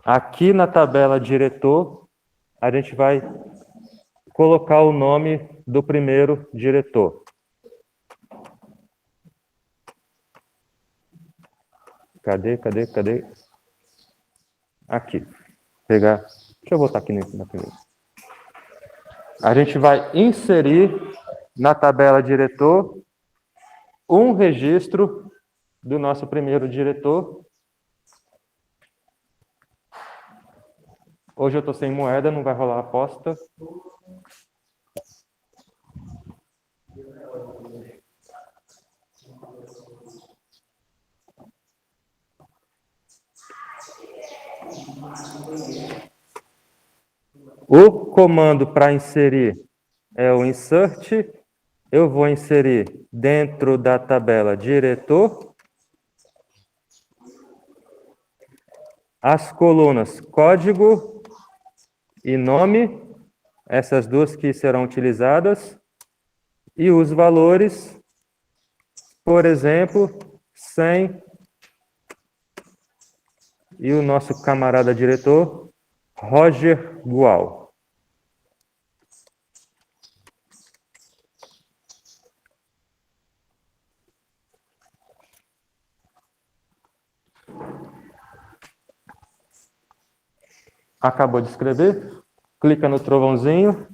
aqui na tabela diretor, a gente vai colocar o nome do primeiro diretor. Cadê? Aqui. Pegar. Deixa eu voltar aqui na primeira. A gente vai inserir na tabela diretor um registro do nosso primeiro diretor. Hoje eu estou sem moeda, não vai rolar aposta. O comando para inserir é o insert. Eu vou inserir dentro da tabela diretor as colunas código e nome, essas duas que serão utilizadas, e os valores, por exemplo, 100, e o nosso camarada diretor, Roger Gual. Acabou de escrever, clica no trovãozinho.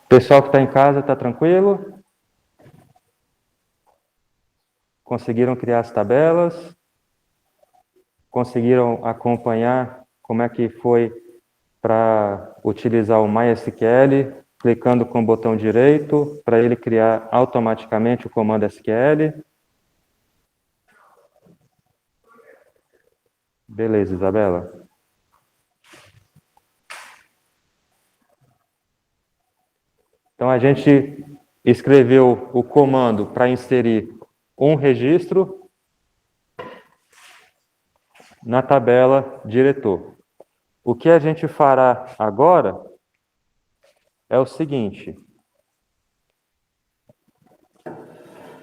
Pessoal que está em casa, está tranquilo? Conseguiram criar as tabelas? Conseguiram acompanhar como é que foi para utilizar o MySQL, clicando com o botão direito, para ele criar automaticamente o comando SQL? Beleza, Isabela. Então, a gente escreveu o comando para inserir um registro na tabela diretor. O que a gente fará agora é o seguinte.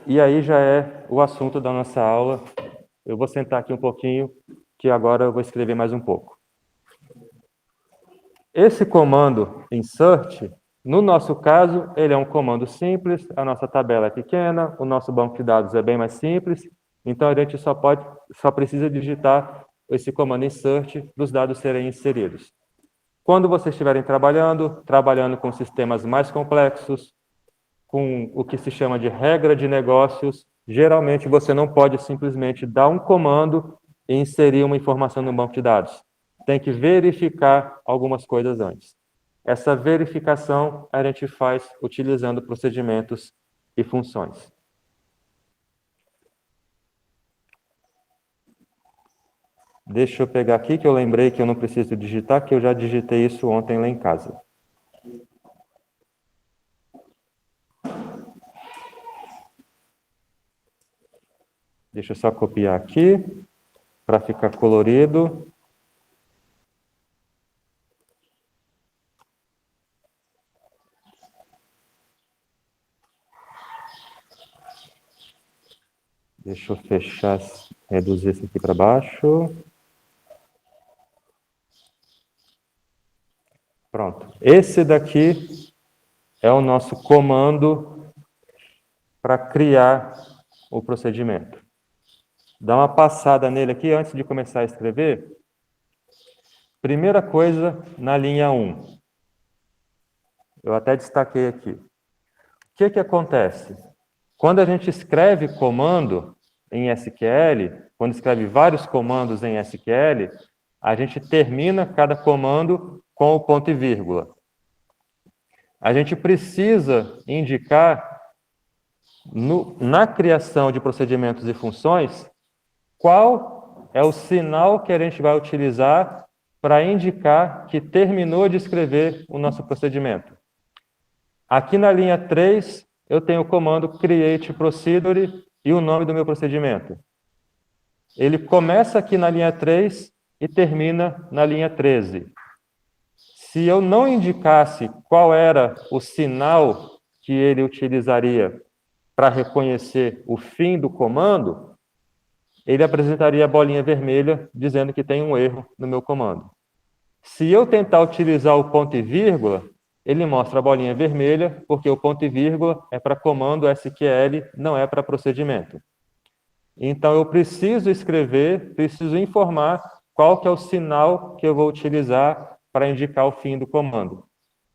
E aí já é o assunto da nossa aula. Eu vou sentar aqui um pouquinho, que agora eu vou escrever mais um pouco. Esse comando insert, no nosso caso, ele é um comando simples, a nossa tabela é pequena, o nosso banco de dados é bem mais simples, então a gente só precisa digitar esse comando insert para os dados serem inseridos. Quando vocês estiverem trabalhando com sistemas mais complexos, com o que se chama de regra de negócios, geralmente você não pode simplesmente dar um comando e inserir uma informação no banco de dados. Tem que verificar algumas coisas antes. Essa verificação a gente faz utilizando procedimentos e funções. Deixa eu pegar aqui que eu lembrei que eu não preciso digitar, que eu já digitei isso ontem lá em casa. Deixa eu só copiar aqui para ficar colorido. Deixa eu fechar, reduzir isso aqui para baixo. Pronto. Esse daqui é o nosso comando para criar o procedimento. Dá uma passada nele aqui antes de começar a escrever. Primeira coisa, na linha 1. Eu até destaquei aqui. O que acontece? Quando a gente escreve comando em SQL, quando escreve vários comandos em SQL, a gente termina cada comando com o ponto e vírgula. A gente precisa indicar, na criação de procedimentos e funções, qual é o sinal que a gente vai utilizar para indicar que terminou de escrever o nosso procedimento. Aqui na linha 3, eu tenho o comando create procedure e o nome do meu procedimento. Ele começa aqui na linha 3 e termina na linha 13. Se eu não indicasse qual era o sinal que ele utilizaria para reconhecer o fim do comando, ele apresentaria a bolinha vermelha dizendo que tem um erro no meu comando. Se eu tentar utilizar o ponto e vírgula, ele mostra a bolinha vermelha, porque o ponto e vírgula é para comando SQL, não é para procedimento. Então, eu preciso escrever, preciso informar qual que é o sinal que eu vou utilizar para indicar o fim do comando.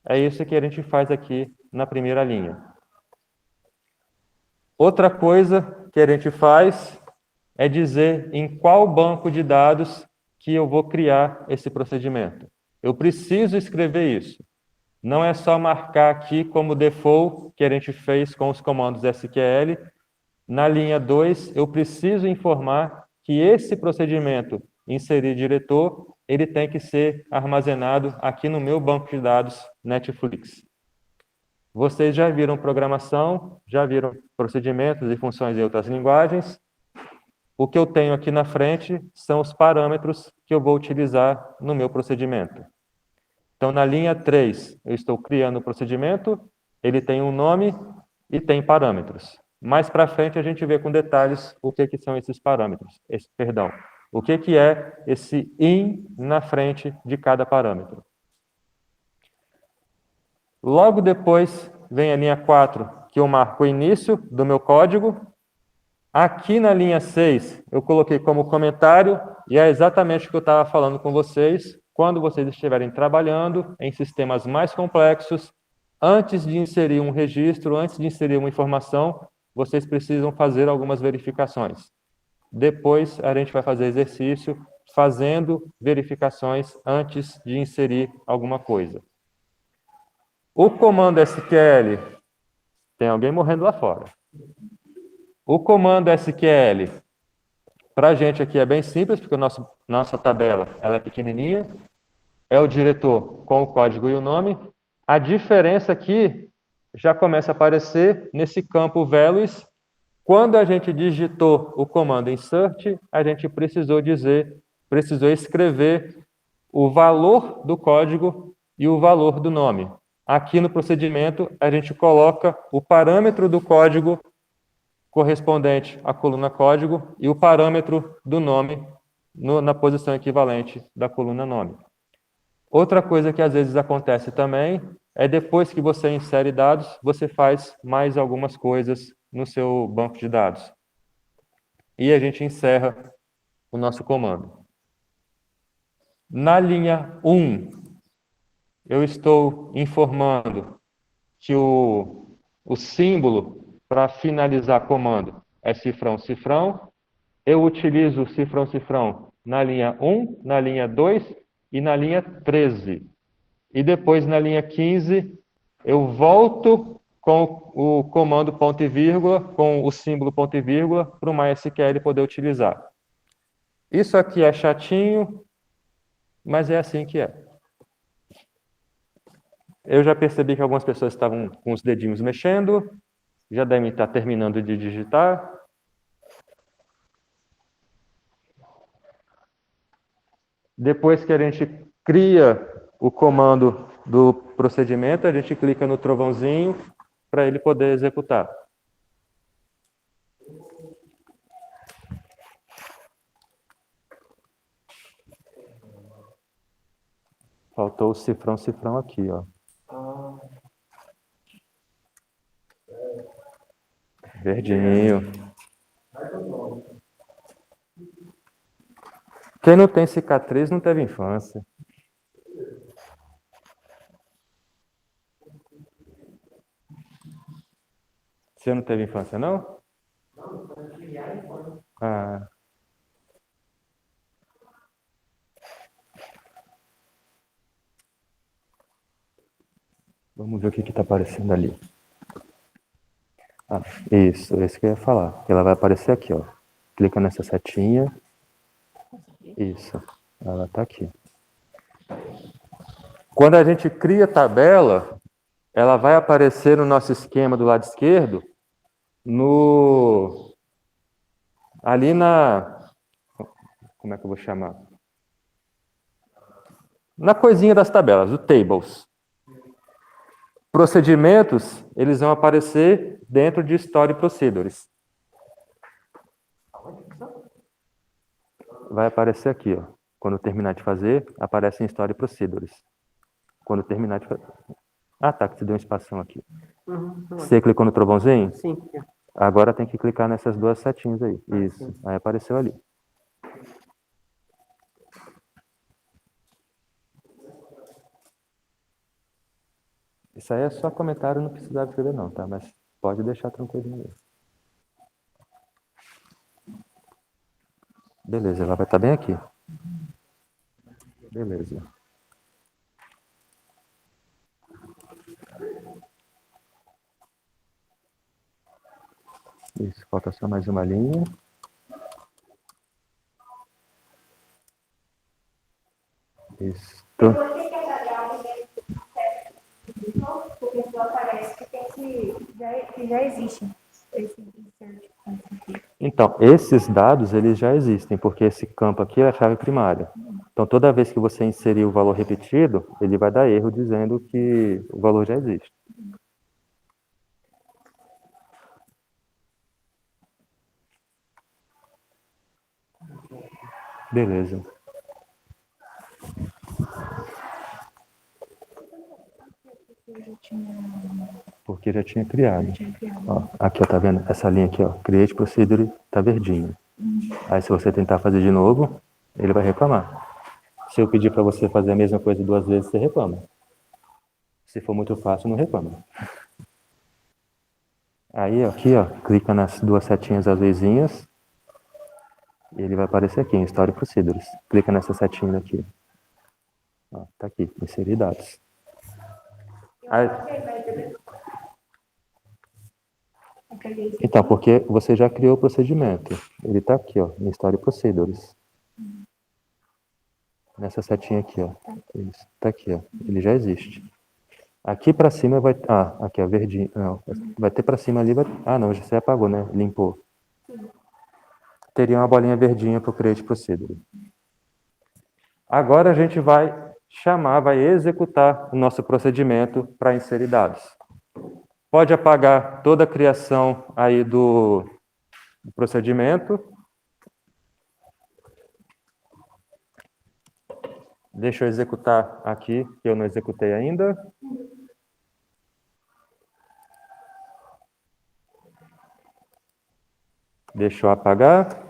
É isso que a gente faz aqui na primeira linha. Outra coisa que a gente faz é dizer em qual banco de dados que eu vou criar esse procedimento. Eu preciso escrever isso. Não é só marcar aqui como default, que a gente fez com os comandos SQL. Na linha 2, eu preciso informar que esse procedimento, inserir diretor, ele tem que ser armazenado aqui no meu banco de dados Netflix. Vocês já viram programação, já viram procedimentos e funções em outras linguagens. O que eu tenho aqui na frente são os parâmetros que eu vou utilizar no meu procedimento. Então, na linha 3, eu estou criando o procedimento, ele tem um nome e tem parâmetros. Mais para frente, a gente vê com detalhes o que são esses parâmetros. O que é esse in na frente de cada parâmetro. Logo depois, vem a linha 4, que eu marco o início do meu código. Aqui na linha 6, eu coloquei como comentário, e é exatamente o que eu estava falando com vocês. Quando vocês estiverem trabalhando em sistemas mais complexos, antes de inserir um registro, antes de inserir uma informação, vocês precisam fazer algumas verificações. Depois, a gente vai fazer exercício fazendo verificações antes de inserir alguma coisa. O comando SQL... Tem alguém morrendo lá fora. O comando SQL, para a gente aqui é bem simples, porque nossa tabela ela é pequenininha. É o diretor com o código e o nome. A diferença aqui já começa a aparecer nesse campo values. Quando a gente digitou o comando insert, a gente precisou escrever o valor do código e o valor do nome. Aqui no procedimento, a gente coloca o parâmetro do código correspondente à coluna código e o parâmetro do nome na posição equivalente da coluna nome. Outra coisa que às vezes acontece também é depois que você insere dados, você faz mais algumas coisas no seu banco de dados. E a gente encerra o nosso comando. Na linha 1, eu estou informando que o símbolo para finalizar comando é cifrão, cifrão. Eu utilizo o cifrão, cifrão na linha 1, na linha 2 e na linha 13. E depois, na linha 15, eu volto com o comando ponto e vírgula, com o símbolo ponto e vírgula, para o MySQL poder utilizar. Isso aqui é chatinho, mas é assim que é. Eu já percebi que algumas pessoas estavam com os dedinhos mexendo, já devem estar terminando de digitar. Depois que a gente cria o comando do procedimento, a gente clica no trovãozinho para ele poder executar. Faltou o cifrão, cifrão aqui, ó. Verdinho. Quem não tem cicatriz não teve infância. Você não teve infância, não? Ah. Vamos ver o que está aparecendo ali. Ah, isso, esse que eu ia falar. Ela vai aparecer aqui, ó. Clica nessa setinha. Isso, ela está aqui. Quando a gente cria tabela, ela vai aparecer no nosso esquema do lado esquerdo, ali na... Como é que eu vou chamar? Na coisinha das tabelas, o tables. Procedimentos, eles vão aparecer dentro de Story Procedures. Vai aparecer aqui, ó. Quando terminar de fazer, aparece em Story Procedures. Quando terminar de fazer... Ah, tá, que você deu um espação aqui. Você clicou no trovãozinho? Sim. Agora tem que clicar nessas duas setinhas aí. Isso, aí apareceu ali. Isso aí é só comentário, não precisava escrever não, tá? Mas pode deixar tranquilinho aí. Beleza, ela vai estar bem aqui. Beleza. Isso, falta só mais uma linha. Isso. Por que a variável porque só aparece que já existe esse insert aqui. Então, esses dados, eles já existem, porque esse campo aqui é a chave primária. Então, toda vez que você inserir o valor repetido, ele vai dar erro dizendo que o valor já existe. Beleza. Porque já tinha criado. Ó, aqui, ó, tá vendo? Essa linha aqui, ó, Create Procedure, tá verdinho. Aí, se você tentar fazer de novo, ele vai reclamar. Se eu pedir para você fazer a mesma coisa 2 vezes, você reclama. Se for muito fácil, não reclama. Aí, aqui, ó, clica nas 2 setinhas azuisinhas. E ele vai aparecer aqui, em Story Procedures. Clica nessa setinha aqui. Ó, tá aqui, inserir dados. Aí, então, porque você já criou o procedimento. Ele está aqui, ó, em Story Procedures. Nessa setinha aqui, ó. Isso, tá aqui, ó. Ele já existe. Aqui para cima vai... Ah, aqui, ó, verdinho. Não, vai ter para cima ali... Ah, não, já você apagou, né? Limpou. Teria uma bolinha verdinha para o Create Procedure. Agora a gente vai chamar, vai executar o nosso procedimento para inserir dados. Pode apagar toda a criação aí do procedimento. Deixa eu executar aqui, que eu não executei ainda. Deixa eu apagar.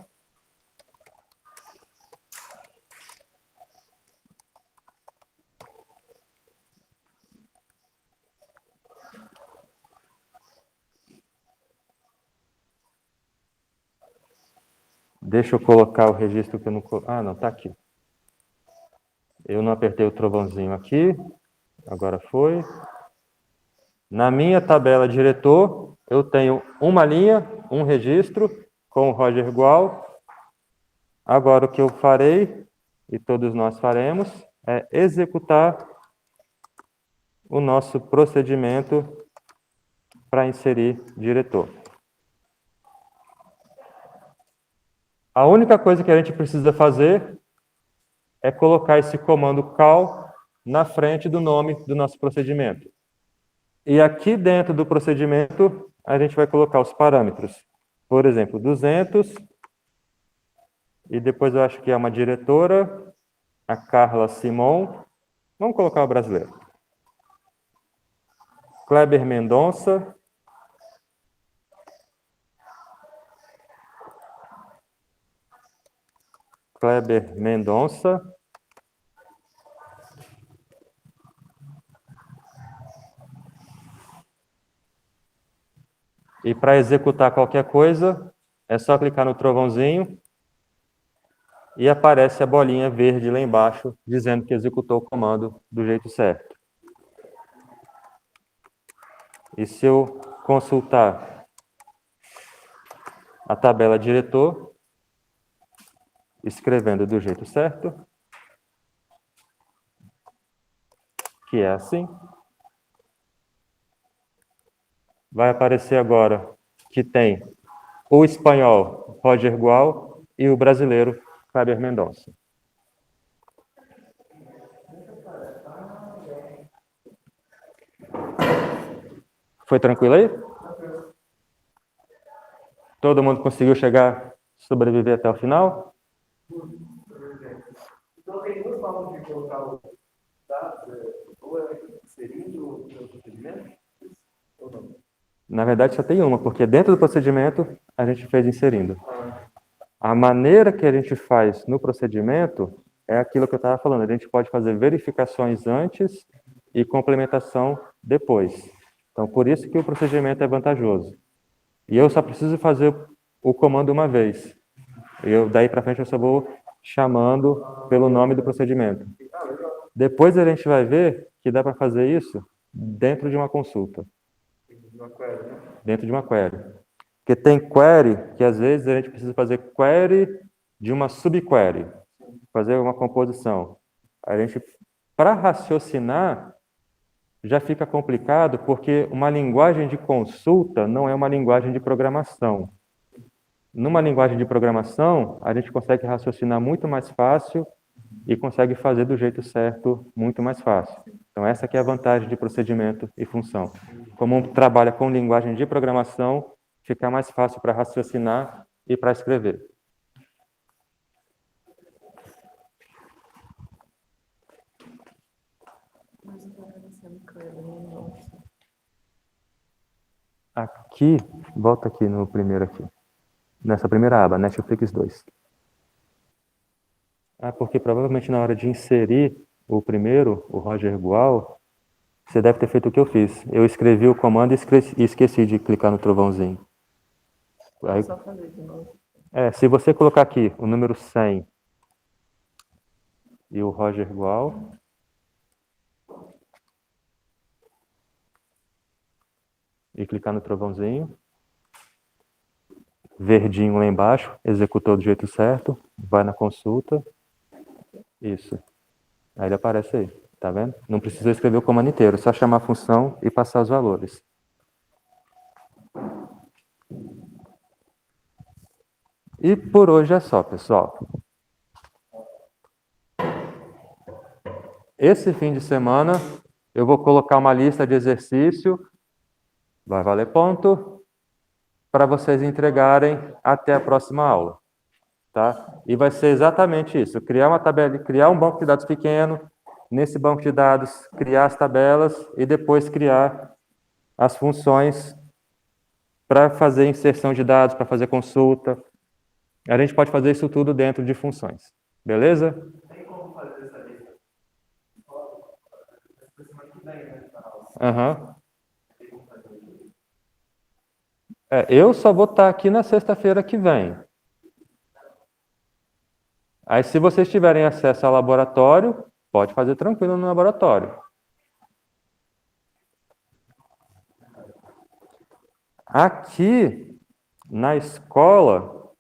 Deixa eu colocar o registro que eu não... Ah, não, está aqui. Eu não apertei o trovãozinho aqui. Agora foi. Na minha tabela diretor, eu tenho uma linha, um registro com o Roger Gual. Agora o que eu farei, e todos nós faremos, é executar o nosso procedimento para inserir diretor. A única coisa que a gente precisa fazer é colocar esse comando cal na frente do nome do nosso procedimento. E aqui dentro do procedimento, a gente vai colocar os parâmetros. Por exemplo, 200, e depois eu acho que é uma diretora, a Carla Simon. Vamos colocar o brasileiro. Kleber Mendonça. Kleber Mendonça. E para executar qualquer coisa, é só clicar no trovãozinho e aparece a bolinha verde lá embaixo, dizendo que executou o comando do jeito certo. E se eu consultar a tabela diretor, escrevendo do jeito certo, que é assim, vai aparecer agora que tem o espanhol Roger Gual e o brasileiro Kleber Mendonça. Foi tranquilo aí? Todo mundo conseguiu sobreviver até o final? Então, tem duas formas de colocar os dados, ou é inserindo o procedimento, ou não? Na verdade, só tem uma, porque dentro do procedimento a gente fez inserindo. A maneira que a gente faz no procedimento é aquilo que eu estava falando. A gente pode fazer verificações antes e complementação depois. Então, por isso que o procedimento é vantajoso. E eu só preciso fazer o comando uma vez. Daí para frente eu só vou chamando pelo nome do procedimento. Depois a gente vai ver que dá para fazer isso dentro de uma consulta. Dentro de uma query. Porque tem query que às vezes a gente precisa fazer query de uma subquery. Fazer uma composição. A gente, para raciocinar, já fica complicado porque uma linguagem de consulta não é uma linguagem de programação. Numa linguagem de programação, a gente consegue raciocinar muito mais fácil e consegue fazer do jeito certo muito mais fácil. Então, essa que é a vantagem de procedimento e função. Como trabalha com linguagem de programação, fica mais fácil para raciocinar e para escrever. Aqui, volta aqui no primeiro aqui. Nessa primeira aba, Netflix 2. Porque provavelmente na hora de inserir o primeiro, o Roger Gual, você deve ter feito o que eu fiz. Eu escrevi o comando e esqueci de clicar no trovãozinho. Aí, Só fazer de novo. se você colocar aqui o número 100 e o Roger Gual, e clicar no trovãozinho, verdinho lá embaixo, executou do jeito certo, vai na consulta, isso. Aí ele aparece aí, tá vendo? Não precisa escrever o comando inteiro, só chamar a função e passar os valores. E por hoje é só, pessoal. Esse fim de semana eu vou colocar uma lista de exercício, vai valer ponto, para vocês entregarem até a próxima aula. Tá? E vai ser exatamente isso, criar uma tabela, criar um banco de dados pequeno, nesse banco de dados criar as tabelas e depois criar as funções para fazer inserção de dados, para fazer consulta. A gente pode fazer isso tudo dentro de funções. Beleza? Tem como fazer essa lista? Semana que vem, né? Aham. Eu só vou estar aqui na sexta-feira que vem. Aí, se vocês tiverem acesso ao laboratório, pode fazer tranquilo no laboratório. Aqui, na escola,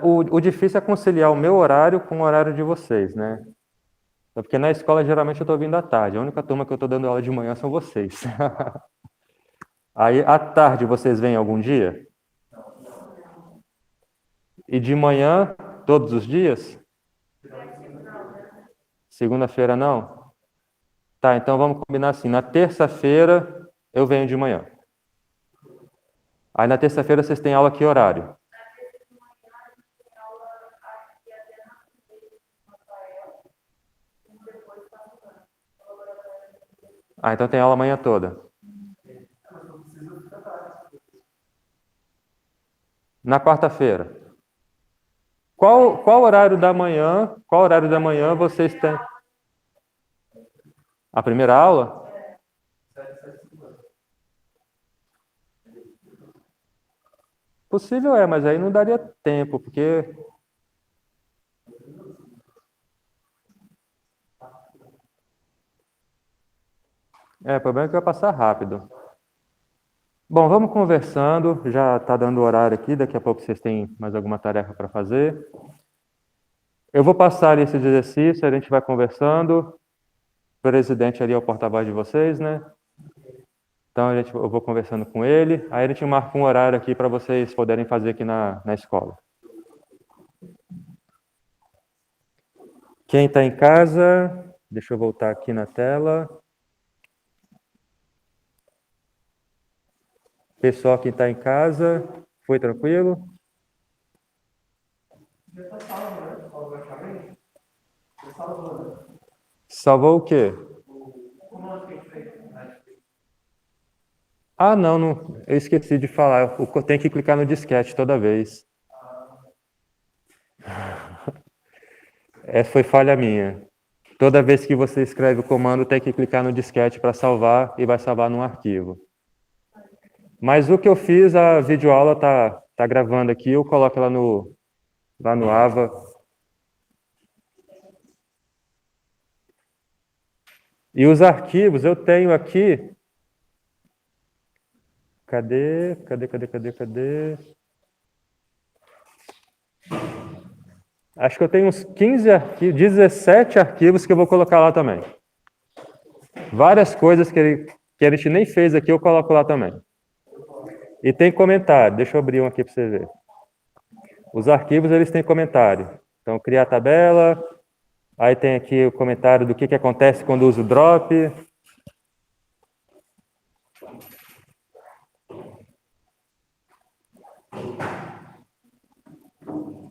o difícil é conciliar o meu horário com o horário de vocês, né? Porque na escola, geralmente, eu estou vindo à tarde. A única turma que eu estou dando aula de manhã são vocês. Aí, à tarde, vocês vêm algum dia? E de manhã, todos os dias? Segunda-feira, não? Tá, então vamos combinar assim. Na terça-feira, eu venho de manhã. Aí, na terça-feira, vocês têm aula que horário? Ah, então tem aula amanhã toda. Na quarta-feira. Qual horário da manhã? Qual horário da manhã vocês têm? A primeira aula? Possível mas aí não daria tempo, porque o problema é que vai passar rápido. Bom, vamos conversando, já está dando horário aqui, daqui a pouco vocês têm mais alguma tarefa para fazer. Eu vou passar esse exercício, a gente vai conversando. O presidente ali é o porta-voz de vocês, né? Então eu vou conversando com ele, aí a gente marca um horário aqui para vocês poderem fazer aqui na escola. Quem está em casa, deixa eu voltar aqui na tela. Pessoal que está em casa, foi tranquilo? Salvou o quê? Ah, não, eu esqueci de falar. Eu tenho que clicar no disquete toda vez. Essa foi falha minha. Toda vez que você escreve o comando, tem que clicar no disquete para salvar e vai salvar num arquivo. Mas o que eu fiz, a videoaula tá gravando aqui, eu coloco lá no AVA. E os arquivos eu tenho aqui. Cadê? Acho que eu tenho uns 15 arquivos, 17 arquivos que eu vou colocar lá também. Várias coisas que a gente nem fez aqui, eu coloco lá também. E tem comentário. Deixa eu abrir um aqui para você ver. Os arquivos, eles têm comentário. Então, criar tabela. Aí tem aqui o comentário do que acontece quando usa o drop.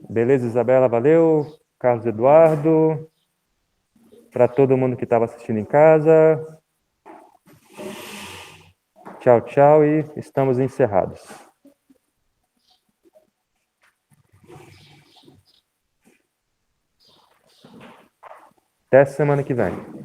Beleza, Isabela? Valeu. Carlos Eduardo. Para todo mundo que estava assistindo em casa. Tchau, tchau e estamos encerrados. Até semana que vem.